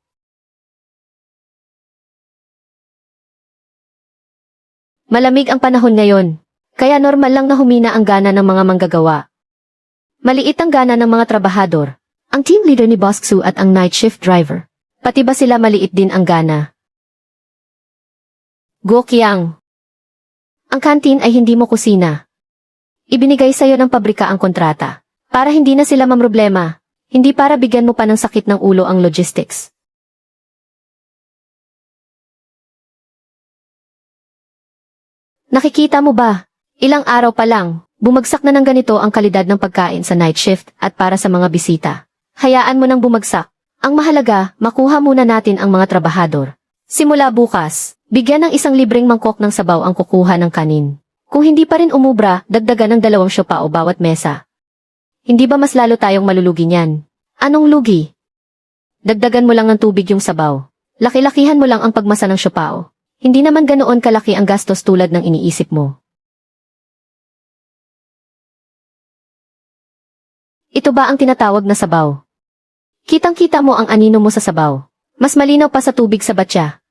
Malamig ang panahon ngayon, kaya normal lang na humina ang gana ng mga manggagawa. Maliit ang gana ng mga trabahador, ang team leader ni Boss Xu at ang night shift driver. Pati ba sila maliit din ang gana? Go Qiang. Ang kantin ay hindi mo kusina. Ibinigay sa'yo ng pabrika ang kontrata, para hindi na sila mamroblema, hindi para bigyan mo pa ng sakit ng ulo ang logistics. Nakikita mo ba? Ilang araw pa lang, bumagsak na ng ganito ang kalidad ng pagkain sa night shift at para sa mga bisita. Hayaan mo nang bumagsak. Ang mahalaga, makuha muna natin ang mga trabahador. Simula bukas, bigyan ng isang libreng mangkok ng sabaw ang kukuha ng kanin. Kung hindi pa rin umubra, dagdagan ng 2 siopao bawat mesa. Hindi ba mas lalo tayong malulugi niyan? Anong lugi? Dagdagan mo lang ng tubig yung sabaw. Laki-lakihan mo lang ang pagmasa ng siopao. Hindi naman ganoon kalaki ang gastos tulad ng iniisip mo. Ito ba ang tinatawag na sabaw? Kitang-kita mo ang anino mo sa sabaw. Mas malinaw pa sa tubig sa batya.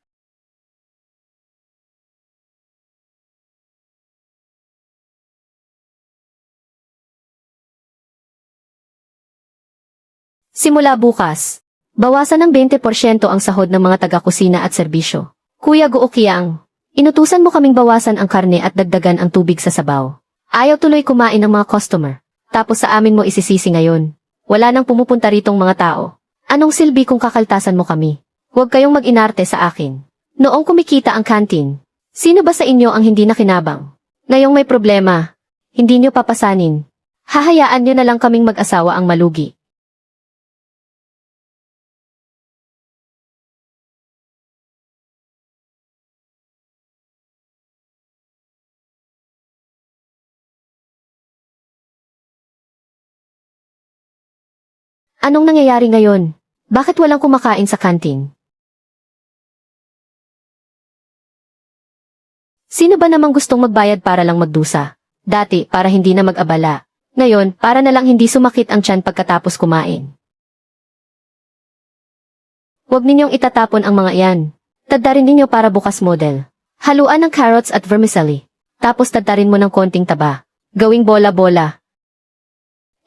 Simula bukas, bawasan ng 20% ang sahod ng mga taga-kusina at serbisyo. Kuya Guo Qiang, inutusan mo kaming bawasan ang karne at dagdagan ang tubig sa sabaw. Ayaw tuloy kumain ng mga customer. Tapos sa amin mo isisisi ngayon. Wala nang pumupunta ritong mga tao. Anong silbi kung kakaltasan mo kami? Huwag kayong mag-inarte sa akin. Noong kumikita ang kantin, sino ba sa inyo ang hindi nakinabang? Ngayong may problema, hindi nyo papasanin. Hahayaan nyo na lang kaming mag-asawa ang malugi. Anong nangyayari ngayon? Bakit walang kumakain sa kantin? Sino ba namang gustong magbayad para lang magdusa? Dati, para hindi na mag-abala. Ngayon, para na lang hindi sumakit ang tiyan pagkatapos kumain. Huwag ninyong itatapon ang mga iyan. Taddarin ninyo para bukas model. Haluan ng carrots at vermicelli. Tapos taddarin mo ng konting taba. Gawing bola-bola.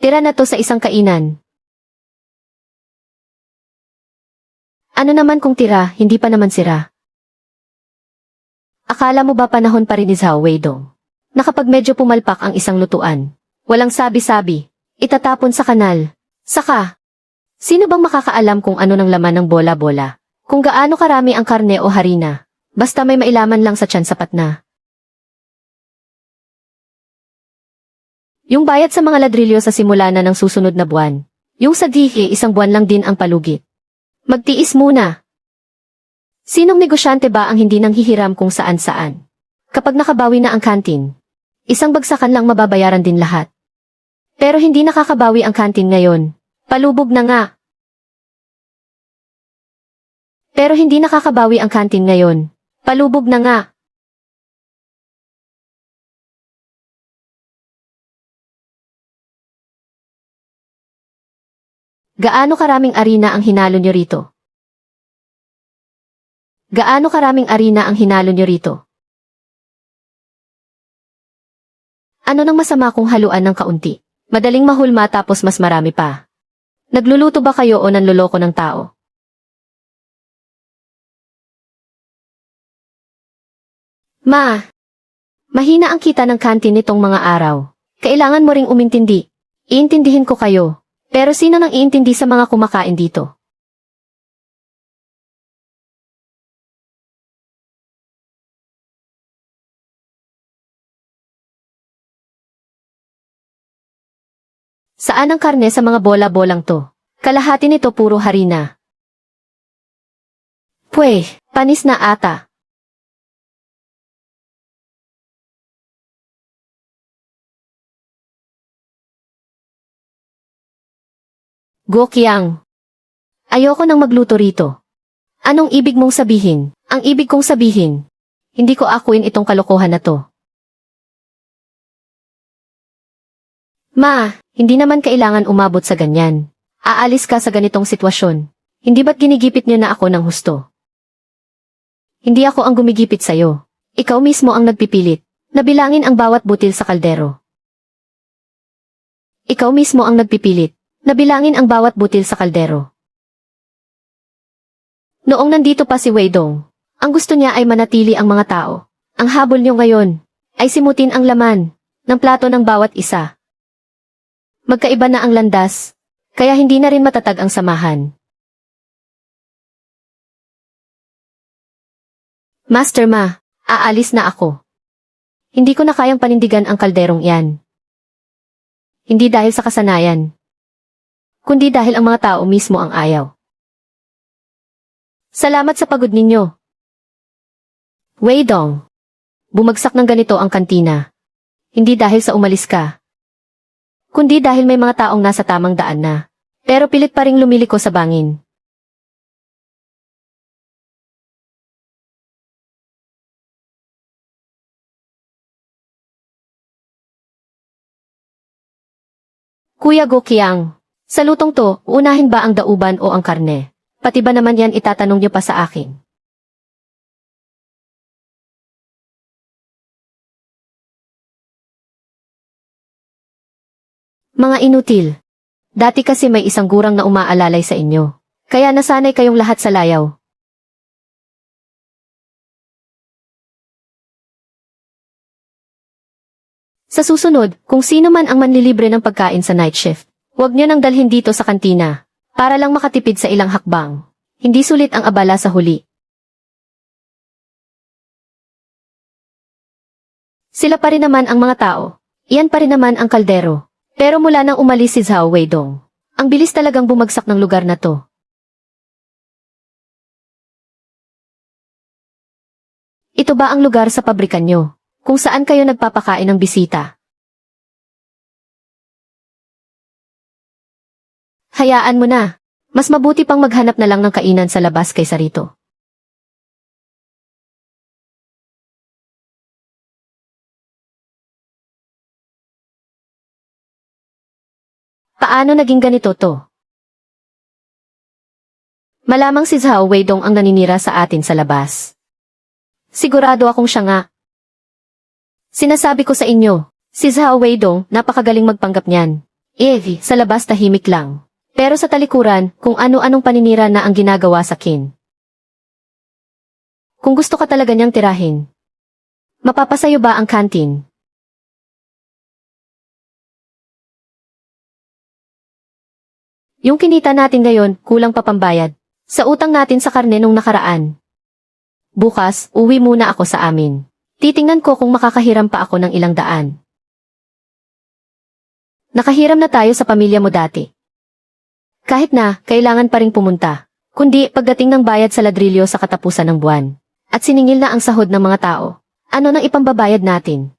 Tira na to sa isang kainan. Ano naman kung tira, hindi pa naman sira? Akala mo ba panahon pa rin ni Zhao Weidong? Na kapag medyo pumalpak ang isang lutuan, walang sabi-sabi, itatapon sa kanal. Saka, sino bang makakaalam kung ano ng laman ng bola-bola? Kung gaano karami ang karne o harina, basta may mailaman lang sa tiyan sapat na. Yung bayad sa mga ladrilyo sa simula na ng susunod na buwan, yung sa dihi 1 buwan lang din ang palugit. Magtiis muna. Sinong negosyante ba ang hindi nang hihiram kung saan-saan? Kapag nakabawi na ang kantin, isang bagsakan lang mababayaran din lahat. Pero hindi nakakabawi ang kantin ngayon. Palubog na nga. Pero hindi nakakabawi ang kantin ngayon. Palubog na nga. Gaano karaming arena ang hinalo nyo rito? Gaano karaming arena ang hinalo nyo rito? Ano nang masama kung haluan ng kaunti? Madaling mahulma tapos mas marami pa. Nagluluto ba kayo o nanloloko ng tao? Mahina ang kita ng kantin nitong mga araw. Kailangan mo ring umintindi. Iintindihin ko kayo. Pero sino nang iintindi sa mga kumakain dito? Saan ang karne sa mga bola-bolang to? Kalahati nito puro harina. Panis na ata. Go Qiang. Ayoko nang magluto rito. Anong ibig mong sabihin? Ang ibig kong sabihin, hindi ko akuin itong kalokohan na to. Ma, hindi naman kailangan umabot sa ganyan. Aalis ka sa ganitong sitwasyon. Hindi ba't ginigipit niyo na ako ng husto? Hindi ako ang gumigipit sa'yo. Ikaw mismo ang nagpipilit. Nabilangin ang bawat butil sa kaldero. Ikaw mismo ang nagpipilit. Nabilangin ang bawat butil sa kaldero. Noong nandito pa si Weidong, ang gusto niya ay manatili ang mga tao. Ang habol niyo ngayon ay simutin ang laman ng plato ng bawat isa. Magkaiba na ang landas, kaya hindi na rin matatag ang samahan. Master Ma, aalis na ako. Hindi ko na kayang panindigan ang kalderong iyan. Hindi dahil sa kasanayan, kundi dahil ang mga tao mismo ang ayaw. Salamat sa pagod ninyo. Weidong, bumagsak ng ganito ang kantina. Hindi dahil sa umalis ka, kundi dahil may mga taong nasa tamang daan na, pero pilit pa ring lumiliko sa bangin. Kuya Go Qiang, sa lutong to, uunahin ba ang dauban o ang karne? Pati ba naman yan itatanong niyo pa sa akin? Mga inutil. Dati kasi may isang gurang na umaalalay sa inyo. Kaya nasanay kayong lahat sa layaw. Sa susunod, kung sino man ang manlilibre ng pagkain sa night shift, huwag niyo nang dalhin dito sa kantina, para lang makatipid sa ilang hakbang. Hindi sulit ang abala sa huli. Sila pa rin naman ang mga tao. Iyan pa rin naman ang kaldero. Pero mula nang umalis si Zhao Weidong, ang bilis talagang bumagsak ng lugar na to. Ito ba ang lugar sa pabrikan nyo, kung saan kayo nagpapakain ng bisita? Hayaan mo na. Mas mabuti pang maghanap na lang ng kainan sa labas kaysa rito. Paano naging ganito to? Malamang si Zhao Weidong ang naninira sa atin sa labas. Sigurado akong siya nga. Sinasabi ko sa inyo, si Zhao Weidong napakagaling magpanggap niyan. Sa labas tahimik lang. Pero sa talikuran, kung ano-anong paninira na ang ginagawa sa kin. Kung gusto ka talaga niyang tirahin, mapapasayo ba ang kantin? Yung kinita natin ngayon, kulang pa pambayad. Sa utang natin sa karne nung nakaraan. Bukas, uwi muna ako sa amin. Titingnan ko kung makakahiram pa ako ng ilang daan. Nakahiram na tayo sa pamilya mo dati. Kahit na, kailangan pa ring pumunta. Kundi, pagdating ng bayad sa ladrilyo sa katapusan ng buwan. At siningil na ang sahod ng mga tao. Ano nang ipambabayad natin?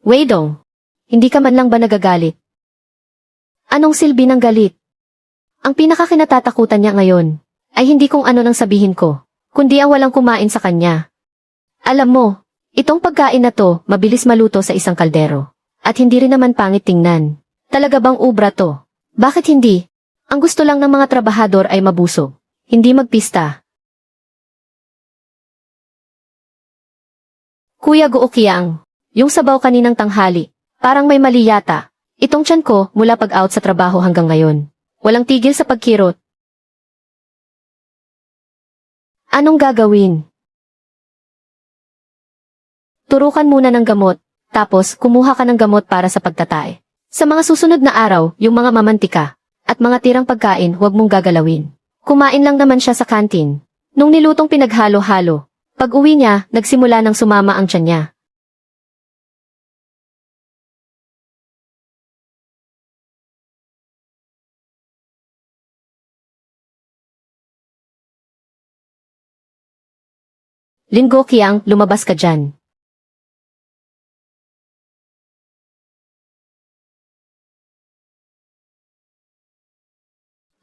Weidong, hindi ka man lang ba nagagalit? Anong silbi ng galit? Ang pinakakinatatakutan niya ngayon, ay hindi kung ano nang sabihin ko, kundi ang walang kumain sa kanya. Alam mo, itong pagkain na to, mabilis maluto sa isang kaldero. At hindi rin naman pangit tingnan. Talaga bang ubra to? Bakit hindi? Ang gusto lang ng mga trabahador ay mabusog, hindi magpista. Kuya Go Qiang, yung sabaw kaninang tanghali, parang may mali yata. Itong tiyan ko, mula pag-out sa trabaho hanggang ngayon. Walang tigil sa pagkirot. Anong gagawin? Turukan muna ng gamot, tapos kumuha ka ng gamot para sa pagtatay. Sa mga susunod na araw, yung mga mamantika, at mga tirang pagkain huwag mong gagalawin. Kumain lang naman siya sa kantin. Nung nilutong pinaghalo-halo, pag-uwi niya, nagsimula ng sumama ang tiyan niya. Lin Go Qiang, lumabas ka dyan.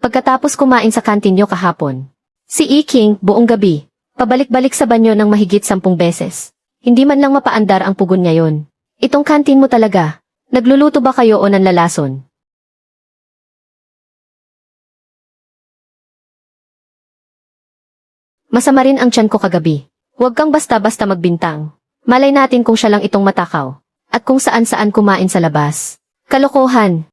Pagkatapos kumain sa kantin nyo kahapon. Si Iking, buong gabi, pabalik-balik sa banyo ng mahigit 10 beses. Hindi man lang mapaandar ang pugon ngayon. Itong kantin mo talaga. Nagluluto ba kayo o nanlalason? Masama rin ang tiyan ko kagabi. Huwag kang basta-basta magbintang. Malay natin kung siya lang itong matakaw. At kung saan-saan kumain sa labas. Kalokohan.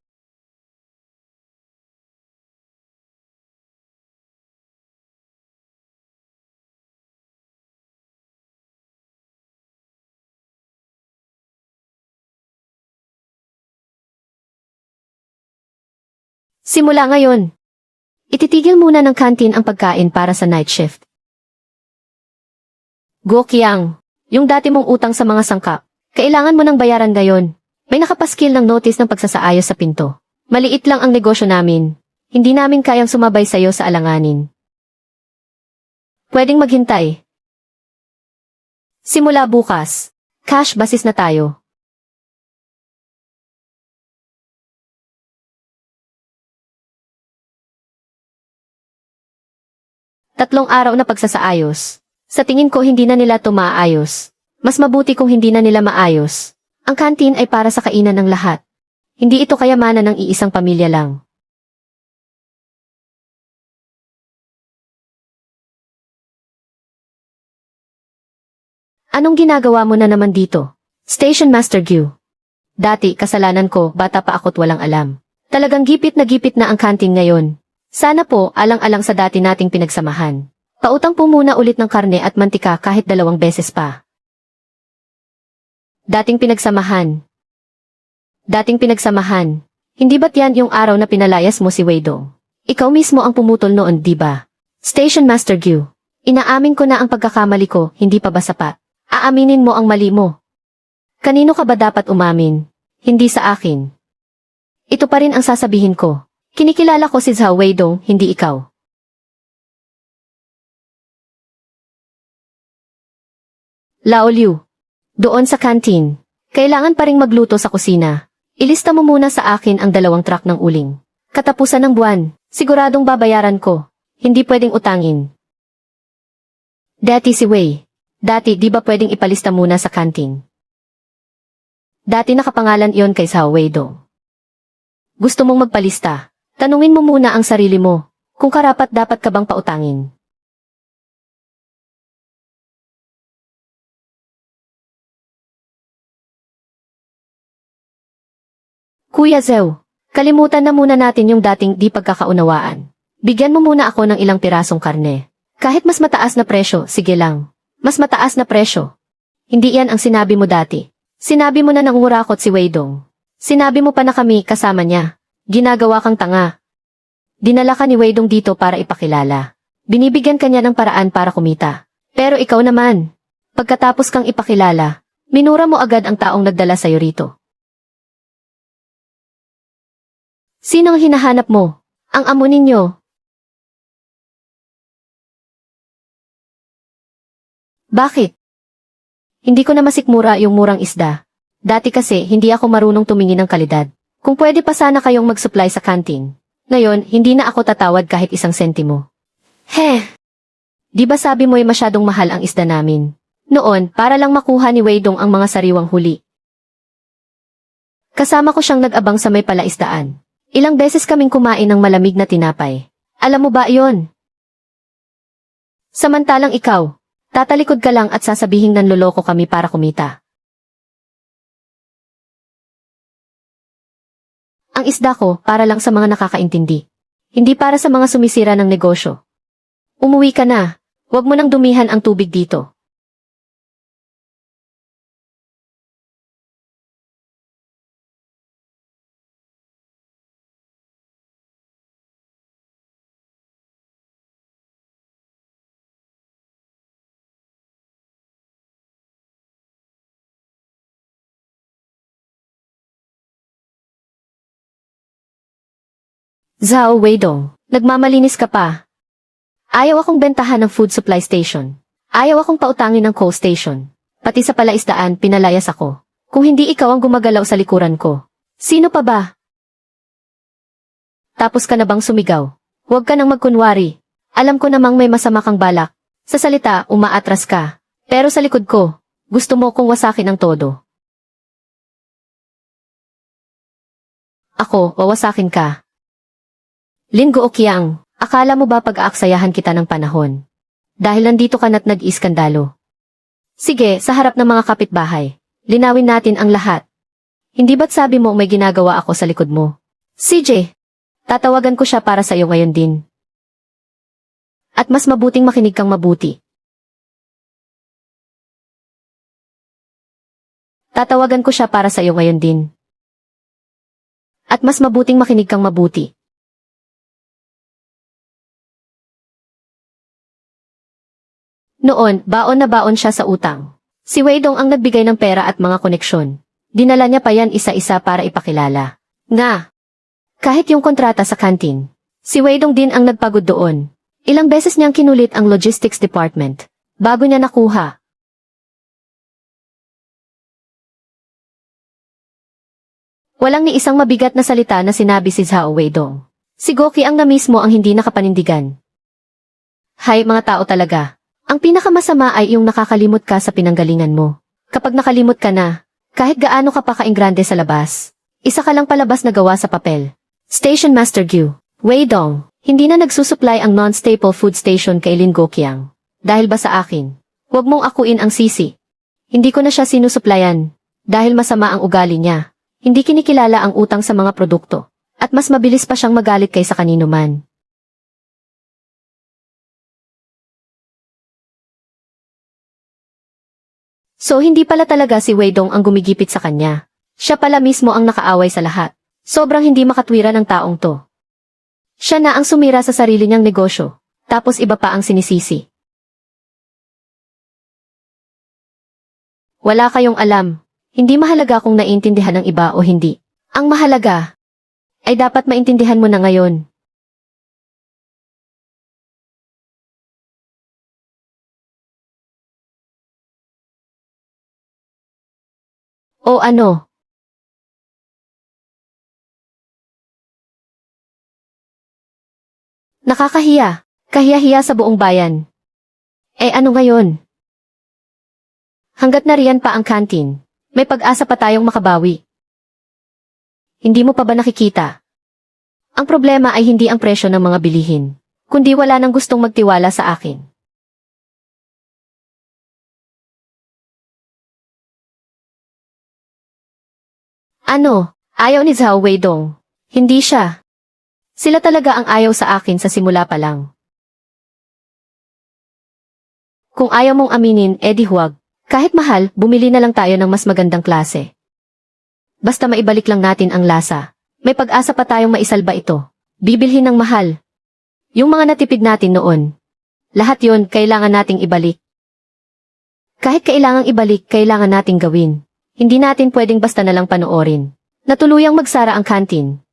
Simula ngayon. Ititigil muna ng kantin ang pagkain para sa night shift. Go Kiang, yung dati mong utang sa mga sangkap, kailangan mo nang bayaran ngayon. May nakapaskil ng notice ng pagsasaayos sa pinto. Maliit lang ang negosyo namin. Hindi namin kayang sumabay sa'yo sa alanganin. Pwedeng maghintay. Simula bukas, cash basis na tayo. Tatlong araw na pagsasaayos. Sa tingin ko hindi na nila to maayos. Mas mabuti kung hindi na nila maayos. Ang kantin ay para sa kainan ng lahat. Hindi ito kayamanan ng iisang pamilya lang. Anong ginagawa mo na naman dito? Station Master Gyu. Dati, kasalanan ko, bata pa ako't walang alam. Talagang gipit na ang kantin ngayon. Sana po, alang-alang sa dati nating pinagsamahan. Pautang po muna ulit ng karne at mantika kahit 2 beses pa. Dating pinagsamahan. Hindi ba't yan yung araw na pinalayas mo si Weidong? Ikaw mismo ang pumutol noon, di ba? Station Master Gyu. Inaamin ko na ang pagkakamali ko, hindi pa ba sapat? Aaminin mo ang mali mo. Kanino ka ba dapat umamin? Hindi sa akin. Ito pa rin ang sasabihin ko. Kinikilala ko si Zhao Weidong, hindi ikaw. Lao Liu. Doon sa kantin. Kailangan pa ring magluto sa kusina. Ilista mo muna sa akin ang 2 truck ng uling. Katapusan ng buwan, siguradong babayaran ko. Hindi pwedeng utangin. Dati si Wei. Dati di ba pwedeng ipalista muna sa kantin? Dati nakapangalan iyon kay Zhao Weidong. Gusto mong magpalista? Tanungin mo muna ang sarili mo, kung karapat-dapat ka bang pautangin. Kuya Zhao, kalimutan na muna natin yung dating di pagkakaunawaan. Bigyan mo muna ako ng ilang pirasong karne. Kahit mas mataas na presyo, sige lang. Mas mataas na presyo. Hindi yan ang sinabi mo dati. Sinabi mo na nangurakot si Weidong. Sinabi mo pa na kami kasama niya. Ginagawa kang tanga. Dinala ka ni Weidong dito para ipakilala. Binibigyan ka niya ng paraan para kumita. Pero ikaw naman, pagkatapos kang ipakilala, minura mo agad ang taong nagdala sa'yo rito. Sinong hinahanap mo? Ang amo ninyo. Bakit? Hindi ko na masikmura yung murang isda. Dati kasi hindi ako marunong tumingin ng kalidad. Kung pwede pa sana kayong mag-supply sa kantin. Ngayon, hindi na ako tatawad kahit 1 sentimo. Di ba sabi mo'y masyadong mahal ang isda namin? Noon, para lang makuha ni Weidong ang mga sariwang huli. Kasama ko siyang nag-abang sa may palaisdaan. Ilang beses kaming kumain ng malamig na tinapay. Alam mo ba iyon? Samantalang ikaw, tatalikod ka lang at sasabihing nanloloko kami para kumita. Ang isda ko para lang sa mga nakakaintindi. Hindi para sa mga sumisira ng negosyo. Umuwi ka na. Huwag mo nang dumihan ang tubig dito. Zhao Weidong, nagmamalinis ka pa. Ayaw akong bentahan ng food supply station. Ayaw akong pautangin ng coal station. Pati sa palaisdaan, pinalayas ako. Kung hindi ikaw ang gumagalaw sa likuran ko. Sino pa ba? Tapos ka na bang sumigaw? Huwag ka nang magkunwari. Alam ko namang may masama kang balak. Sa salita, umaatras ka. Pero sa likod ko, gusto mo kong wasakin ang todo. Ako, wawasakin ka. Lin Gookiang, akala mo ba pag-aaksayahan kita ng panahon? Dahil nandito ka na't nag-iskandalo. Sige, sa harap ng mga kapitbahay, linawin natin ang lahat. Hindi ba't sabi mo may ginagawa ako sa likod mo? CJ, tatawagan ko siya para sa iyo ngayon din. At mas mabuting makinig kang mabuti. Tatawagan ko siya para sa iyo ngayon din. At mas mabuting makinig kang mabuti. Noon, baon na baon siya sa utang. Si Weidong ang nagbigay ng pera at mga koneksyon. Dinala niya pa yan isa-isa para ipakilala. Nga! Kahit yung kontrata sa kantin, si Weidong din ang nagpagod doon. Ilang beses niyang kinulit ang logistics department bago niya nakuha. Walang ni isang mabigat na salita na sinabi si Zhao Weidong. Si Goki ang na mismo ang hindi nakapanindigan. Hay, mga tao talaga. Ang pinakamasama ay yung nakakalimot ka sa pinanggalingan mo. Kapag nakalimot ka na, kahit gaano ka pa kaingrande sa labas, isa ka lang palabas na gawa sa papel. Station Master Gyu, Weidong, hindi na nagsusupply ang non-staple food station kay Lin Gokiang. Dahil ba sa akin? Huwag mong akuin ang sisi. Hindi ko na siya sinusuplayan. Dahil masama ang ugali niya. Hindi kinikilala ang utang sa mga produkto. At mas mabilis pa siyang magalit kaysa kanino man. So hindi pala talaga si Weidong ang gumigipit sa kanya. Siya pala mismo ang nakaaway sa lahat. Sobrang hindi makatwiran ng taong to. Siya na ang sumira sa sarili niyang negosyo, tapos iba pa ang sinisisi. Wala kayong alam. Hindi mahalaga kung naiintindihan ng iba o hindi. Ang mahalaga ay dapat maintindihan mo na ngayon. O ano? Nakakahiya. Kahiya-hiya sa buong bayan. Eh ano ngayon? Hanggat nariyan pa ang kantin, may pag-asa pa tayong makabawi. Hindi mo pa ba nakikita? Ang problema ay hindi ang presyo ng mga bilihin, kundi wala nang gustong magtiwala sa akin. Ano? Ayaw ni Zhao Weidong. Hindi siya. Sila talaga ang ayaw sa akin sa simula pa lang. Kung ayaw mong aminin, edi huwag. Kahit mahal, bumili na lang tayo ng mas magandang klase. Basta maibalik lang natin ang lasa. May pag-asa pa tayong maisalba ito. Bibilhin ng mahal. Yung mga natipid natin noon. Lahat yon kailangan nating ibalik. Kahit kailangang ibalik, kailangan nating gawin. Hindi natin pwedeng basta na lang panoorin. Natuluyang magsara ang kantin.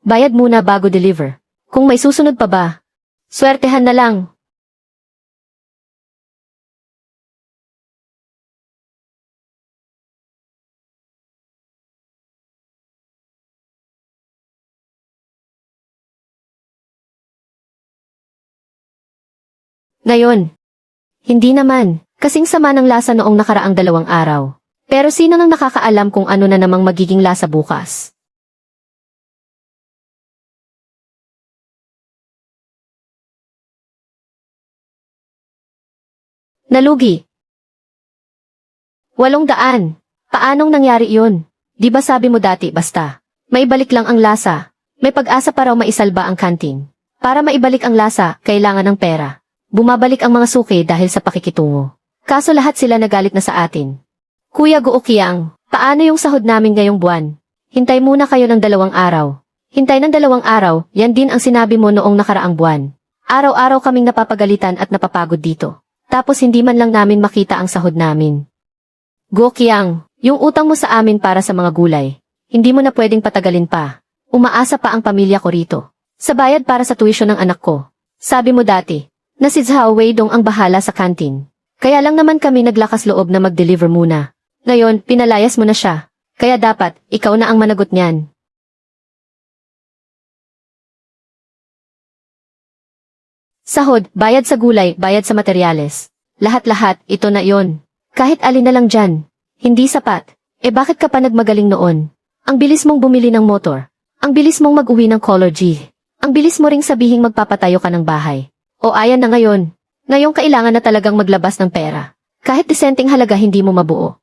Bayad muna bago deliver. Kung may susunod pa ba, swertehan na lang. Ngayon, hindi naman, kasing sama ng lasa noong nakaraang 2 araw. Pero sino nang nakakaalam kung ano na namang magiging lasa bukas? Nalugi. 800. Paanong nangyari yun? Di ba sabi mo dati basta, maibalik lang ang lasa. May pag-asa pa raw maisalba ang kantin. Para maibalik ang lasa, kailangan ng pera. Bumabalik ang mga suki dahil sa pakikitungo. Kaso lahat sila nagalit na sa atin. Kuya Gookiang, paano yung sahod namin ngayong buwan? Hintay muna kayo ng 2 araw. Hintay ng 2 araw, yan din ang sinabi mo noong nakaraang buwan. Araw-araw kaming napapagalitan at napapagod dito. Tapos hindi man lang namin makita ang sahod namin. Gookiang, yung utang mo sa amin para sa mga gulay, hindi mo na pwedeng patagalin pa. Umaasa pa ang pamilya ko rito. Sa bayad para sa tuition ng anak ko. Sabi mo dati, na si Zhao Weidong ang bahala sa kantin. Kaya lang naman kami naglakas loob na mag-deliver muna. Ngayon, pinalayas mo na siya. Kaya dapat, ikaw na ang managot niyan. Sahod, bayad sa gulay, bayad sa materyales. Lahat-lahat, ito na yon. Kahit alin na lang dyan. Hindi sapat. Bakit ka pa nagmagaling noon? Ang bilis mong bumili ng motor. Ang bilis mong mag-uwi ng Color G. Ang bilis mo ring sabihing magpapatayo ka ng bahay. O ayan na ngayon. Ngayong kailangan na talagang maglabas ng pera. Kahit disenteng halaga hindi mo mabuo.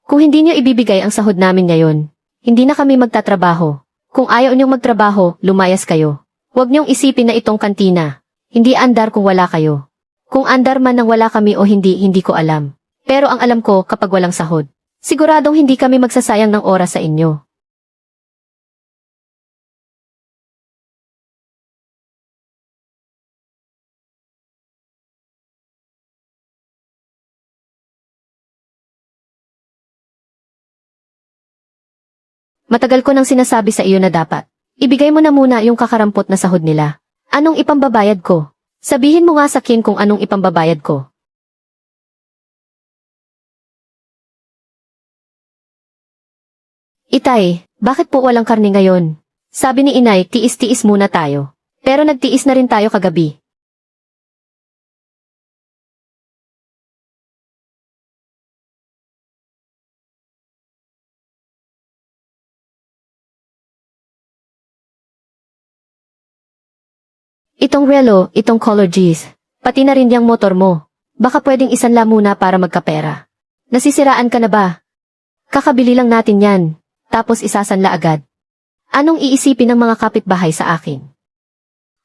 Kung hindi niyo ibibigay ang sahod namin ngayon, hindi na kami magtatrabaho. Kung ayaw niyong magtrabaho, lumayas kayo. Huwag niyong isipin na itong kantina. Hindi andar kung wala kayo. Kung andar man nang wala kami o hindi, hindi ko alam. Pero ang alam ko kapag walang sahod, siguradong hindi kami magsasayang ng oras sa inyo. Matagal ko nang sinasabi sa iyo na dapat. Ibigay mo na muna yung kakarampot na sahod nila. Anong ipambabayad ko? Sabihin mo nga sa akin kung anong ipambabayad ko. Itay, bakit po walang karne ngayon? Sabi ni inay, tiis-tiis muna tayo. Pero nagtiis na rin tayo kagabi. Itong relo, itong color G's, pati na rin yung motor mo. Baka pwedeng isanla muna para magkapera. Nasisiraan ka na ba? Kakabili lang natin yan, tapos isasanla agad. Anong iisipin ng mga kapitbahay sa akin?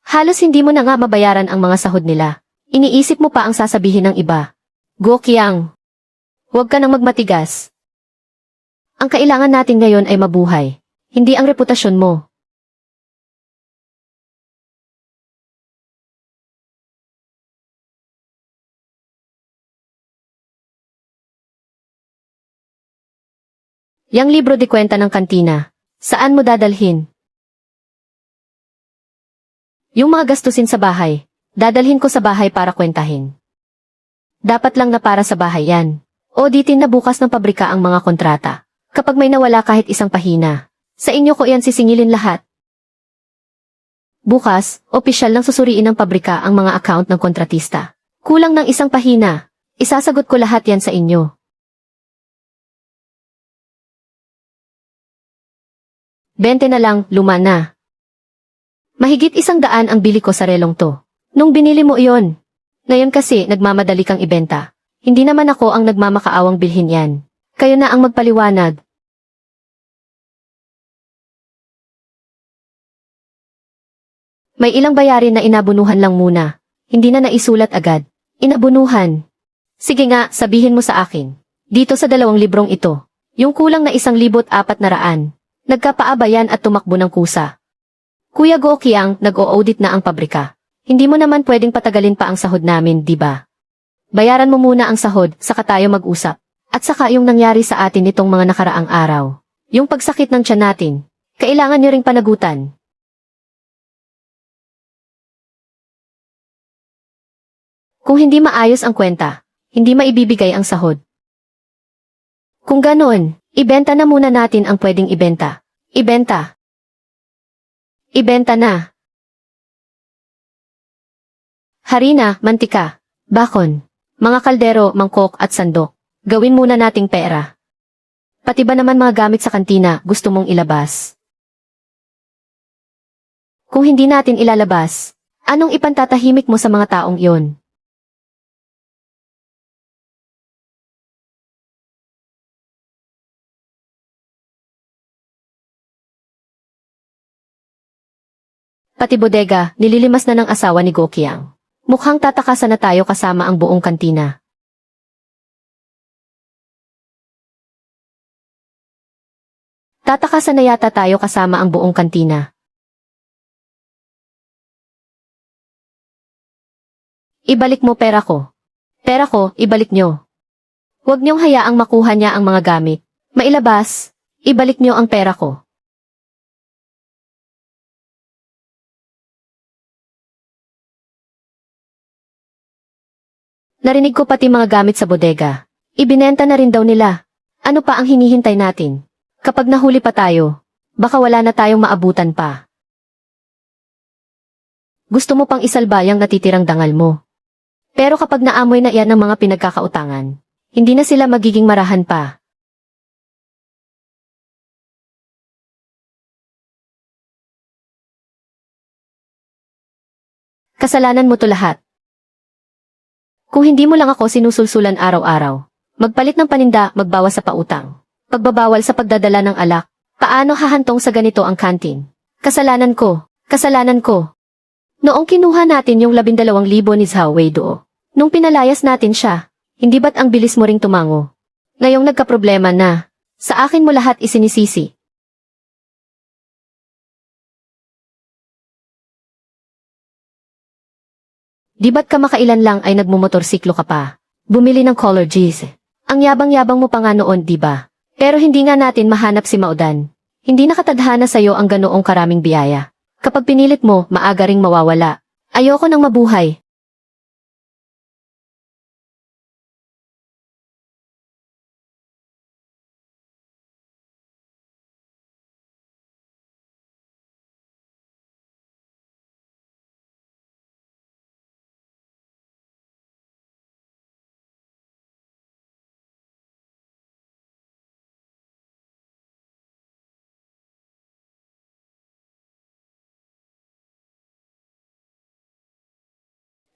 Halos hindi mo na nga mabayaran ang mga sahod nila. Iniisip mo pa ang sasabihin ng iba. Go Kiang! Huwag ka nang magmatigas. Ang kailangan natin ngayon ay mabuhay, hindi ang reputasyon mo. Yang libro de kwenta ng kantina, saan mo dadalhin? Yung mga gastusin sa bahay, dadalhin ko sa bahay para kwentahin. Dapat lang na para sa bahay yan. Auditin na bukas ng pabrika ang mga kontrata. Kapag may nawala kahit isang pahina, sa inyo ko yan sisingilin lahat. Bukas, opisyal nang susuriin ng pabrika ang mga account ng kontratista. Kulang ng isang pahina, isasagot ko lahat yan sa inyo. 20 na lang, luma na. Mahigit 100 ang bili ko sa relong to. Nung binili mo iyon. Ngayon kasi nagmamadali kang ibenta. Hindi naman ako ang nagmamakaawang bilhin yan. Kayo na ang magpaliwanag. May ilang bayarin na inabunuhan lang muna. Hindi na naisulat agad. Inabunuhan. Sige nga, sabihin mo sa akin. Dito sa 2 librong ito. Yung kulang na 1,400. Nagkapaaba yan at tumakbo ng kusa. Kuya Go Kiang, nag-o-audit na ang pabrika. Hindi mo naman pwedeng patagalin pa ang sahod namin, di ba? Bayaran mo muna ang sahod, saka tayo mag-usap. At saka yung nangyari sa atin nitong mga nakaraang araw. Yung pagsakit ng tiyan natin. Kailangan nyo ring panagutan. Kung hindi maayos ang kwenta, hindi maibibigay ang sahod. Kung ganon, ibenta na muna natin ang pwedeng ibenta. Ibenta. Ibenta na. Harina, mantika, bakon, mga kaldero, mangkok at sandok. Gawin muna nating pera. Pati ba naman mga gamit sa kantina gusto mong ilabas? Kung hindi natin ilalabas, anong ipantatahimik mo sa mga taong iyon? Pati bodega, nililimas na ng asawa ni Go Kiang. Mukhang tatakasan na tayo kasama ang buong kantina. Tatakasan na yata tayo kasama ang buong kantina. Ibalik mo pera ko. Pera ko, ibalik nyo. Huwag niyong hayaang makuha niya ang mga gamit. Mailabas, ibalik nyo ang pera ko. Narinig ko pati mga gamit sa bodega. Ibinenta na rin daw nila. Ano pa ang hinihintay natin? Kapag nahuli pa tayo, baka wala na tayong maabutan pa. Gusto mo pang isalba yung natitirang dangal mo. Pero kapag naamoy na iyan ng mga pinagkakautangan, hindi na sila magiging marahan pa. Kasalanan mo to lahat. Kung hindi mo lang ako sinusulsulan araw-araw, magpalit ng paninda, magbawas sa pautang, pagbabawal sa pagdadala ng alak, paano hahantong sa ganito ang kantin? Kasalanan ko, kasalanan ko. Noong kinuha natin yung 12,000 ni Zhao Weiduo, nung pinalayas natin siya, hindi ba't ang bilis mo ring tumango? Ngayong nagkaproblema na, sa akin mo lahat isinisisi. Di ba't kamakailan lang ay nagmumotorsiklo ka pa? Bumili ng color G's. Ang yabang-yabang mo pa nga noon, di ba? Pero hindi nga natin mahanap si Maudan. Hindi nakatadhana sa'yo ang ganoong karaming biyaya. Kapag pinilit mo, maaga ring mawawala. Ayoko nang mabuhay.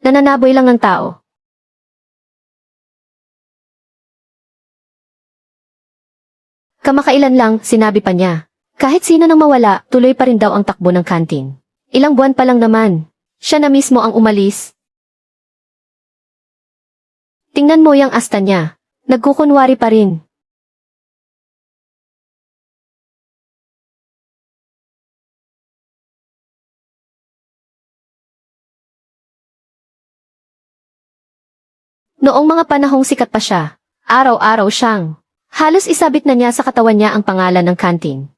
Nananaboy lang ng tao. Kamakailan lang, sinabi pa niya. Kahit sino nang mawala, tuloy pa rin daw ang takbo ng kantin. Ilang buwan pa lang naman. Siya na mismo ang umalis. Tingnan mo yung asta niya. Nagkukunwari pa rin. Noong mga panahong sikat pa siya, araw-araw siyang. Halos isabit na niya sa katawan niya ang pangalan ng kantin.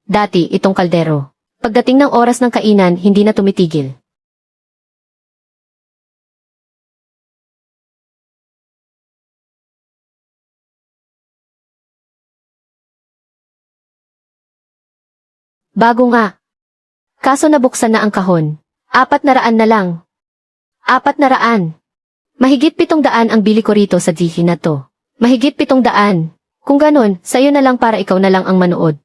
Dati, itong kaldero. Pagdating ng oras ng kainan, hindi na tumitigil. Bago nga. Kaso nabuksan na ang kahon. 400 na lang. 400. Mahigit 700 ang bili ko rito sa dihi na to. Mahigit 700. Kung ganon, sa'yo na lang para ikaw na lang ang manood.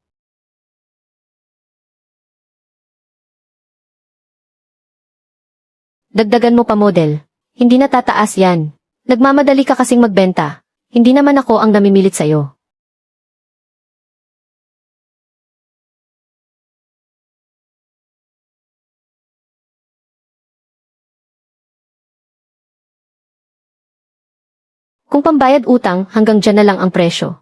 Dagdagan mo pa model. Hindi na tataas yan. Nagmamadali ka kasing magbenta. Hindi naman ako ang namimilit sa'yo. Kung pambayad utang, hanggang dyan na lang ang presyo.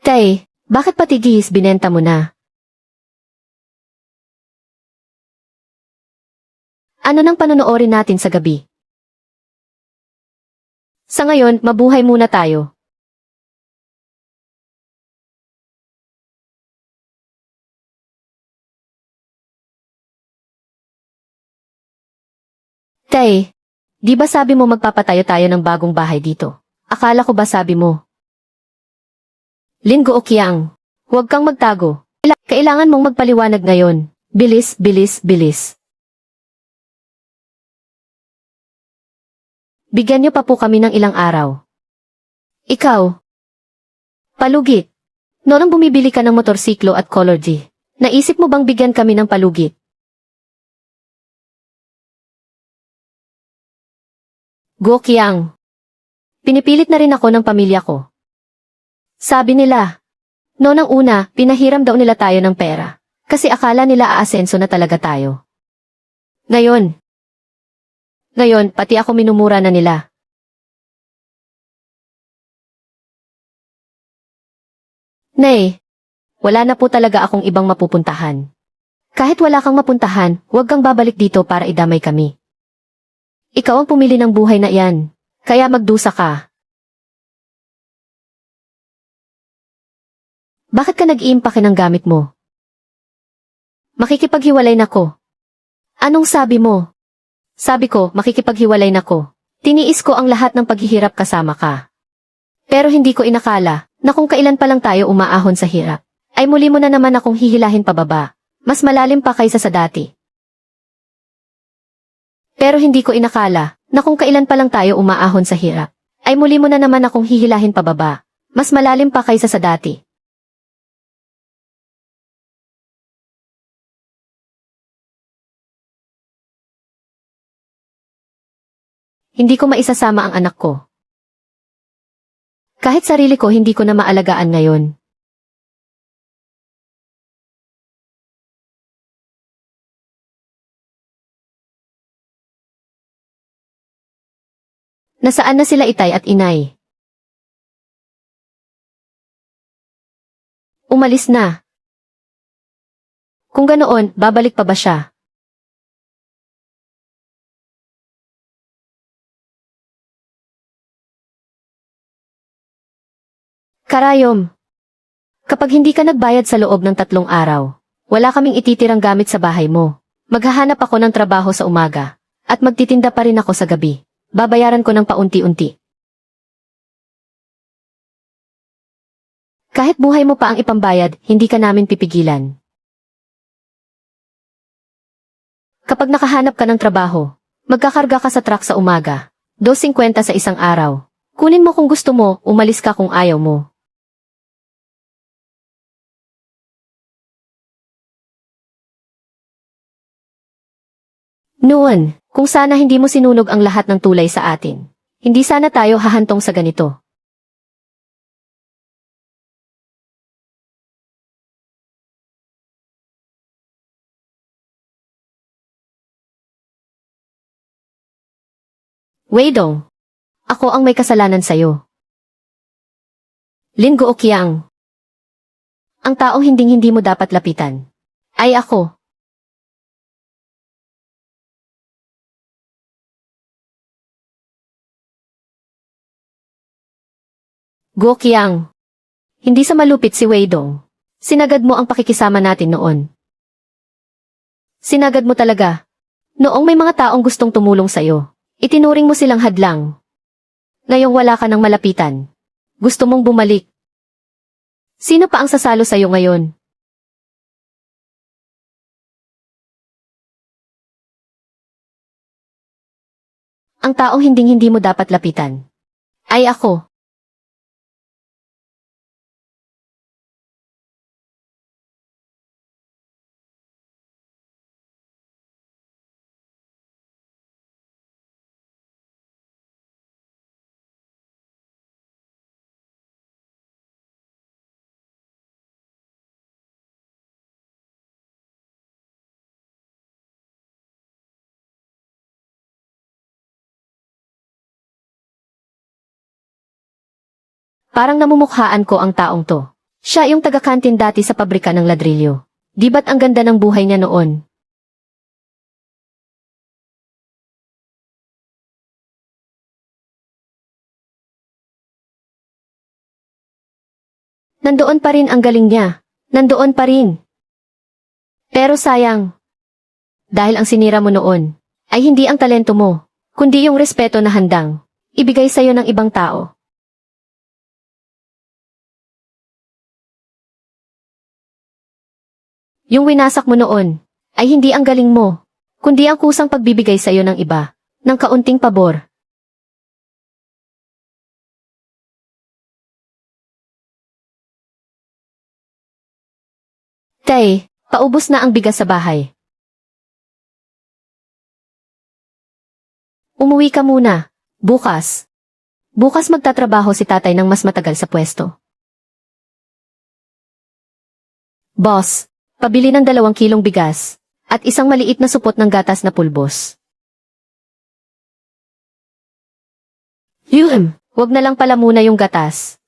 Tay, bakit pati gihis binenta mo na? Ano nang panonoorin natin sa gabi? Sa ngayon, mabuhay muna tayo. Tay, di ba sabi mo magpapatayo tayo ng bagong bahay dito? Akala ko ba sabi mo? Linggo o Kiang, huwag kang magtago. Kailangan mong magpaliwanag ngayon. Bilis, bilis, bilis. Bigyan niyo pa po kami ng ilang araw. Ikaw. Palugit. Noong bumibili ka ng motorsiklo at color D, naisip mo bang bigyan kami ng palugit? Go Kiang. Pinipilit na rin ako ng pamilya ko. Sabi nila, noong una, pinahiram daw nila tayo ng pera. Kasi akala nila aasenso na talaga tayo. Ngayon, pati ako minumura na nila. Nay, wala na po talaga akong ibang mapupuntahan. Kahit wala kang mapuntahan, huwag kang babalik dito para idamay kami. Ikaw ang pumili ng buhay na iyan, kaya magdusa ka. Bakit ka nag-iimpake ng gamit mo? Makikipaghiwalay na ko. Anong sabi mo? Sabi ko, makikipaghiwalay na ko. Tiniis ko ang lahat ng paghihirap kasama ka. Pero hindi ko inakala na kung kailan pa lang tayo umaahon sa hirap, ay muli mo na naman akong hihilahin pababa, mas malalim pa kaysa sa dati. Pero hindi ko inakala na kung kailan pa lang tayo umaahon sa hirap, ay muli mo na naman akong hihilahin pababa, mas malalim pa kaysa sa dati. Hindi ko maisasama ang anak ko. Kahit sarili ko hindi ko na maalagaan ngayon. Nasaan na sila itay at inay? Umalis na. Kung ganoon, babalik pa ba siya? Karayom. Kapag hindi ka nagbayad sa loob ng 3 araw, wala kaming ititirang gamit sa bahay mo. Maghahanap ako ng trabaho sa umaga, at magtitinda pa rin ako sa gabi. Babayaran ko ng paunti-unti. Kahit buhay mo pa ang ipambayad, hindi ka namin pipigilan. Kapag nakahanap ka ng trabaho, magkakarga ka sa truck sa umaga, 2.50 sa isang araw. Kunin mo kung gusto mo, umalis ka kung ayaw mo. Noon, kung sana hindi mo sinunog ang lahat ng tulay sa atin, hindi sana tayo hahantong sa ganito. Weidong, ako ang may kasalanan sa'yo. Lin Gookiang, ang taong hinding-hindi mo dapat lapitan, ay ako. Gookiang, hindi sa malupit si Weidong. Sinagad mo ang pakikisama natin noon. Sinagad mo talaga. Noong may mga taong gustong tumulong sa'yo, itinuring mo silang hadlang. Ngayong wala ka ng malapitan. Gusto mong bumalik. Sino pa ang sasalo sa'yo ngayon? Ang taong hinding-hindi mo dapat lapitan, ay ako. Parang namumukhaan ko ang taong to. Siya yung taga-kantin dati sa pabrika ng ladrilyo. Di ba't ang ganda ng buhay niya noon? Nandoon pa rin ang galing niya. Nandoon pa rin. Pero sayang. Dahil ang sinira mo noon, ay hindi ang talento mo, kundi yung respeto na handang ibigay sa'yo ng ibang tao. Yung winasak mo noon, ay hindi ang galing mo, kundi ang kusang pagbibigay sa'yo ng iba, ng kaunting pabor. Tay, paubos na ang bigas sa bahay. Umuwi ka muna. Bukas. Bukas magtatrabaho si tatay ng mas matagal sa pwesto. Boss, pabili ng 2 kilong bigas, at isang maliit na supot ng gatas na pulbos. Wag na lang pala muna yung gatas.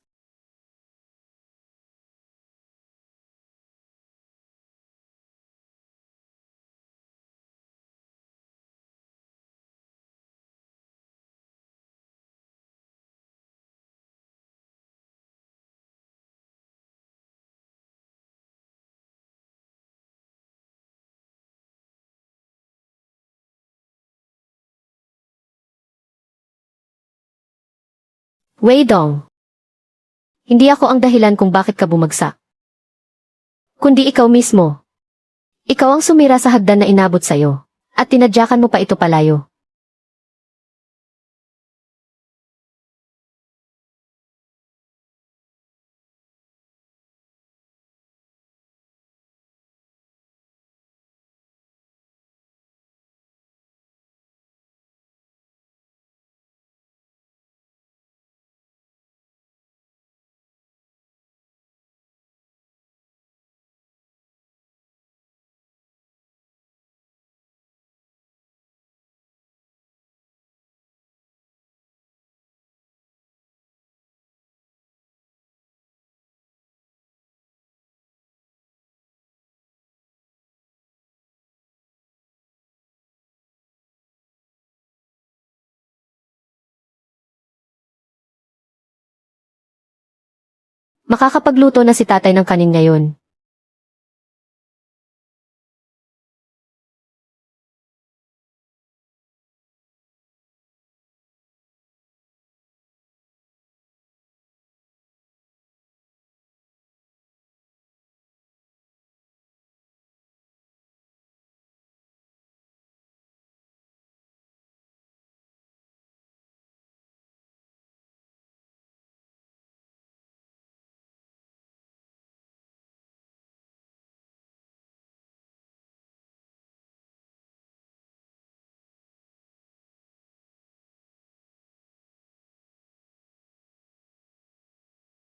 Wei Dong. Hindi ako ang dahilan kung bakit ka bumagsak. Kundi ikaw mismo. Ikaw ang sumira sa hagdan na inabot sa'yo. At tinadyakan mo pa ito palayo. Makakapagluto na si tatay ng kanin ngayon.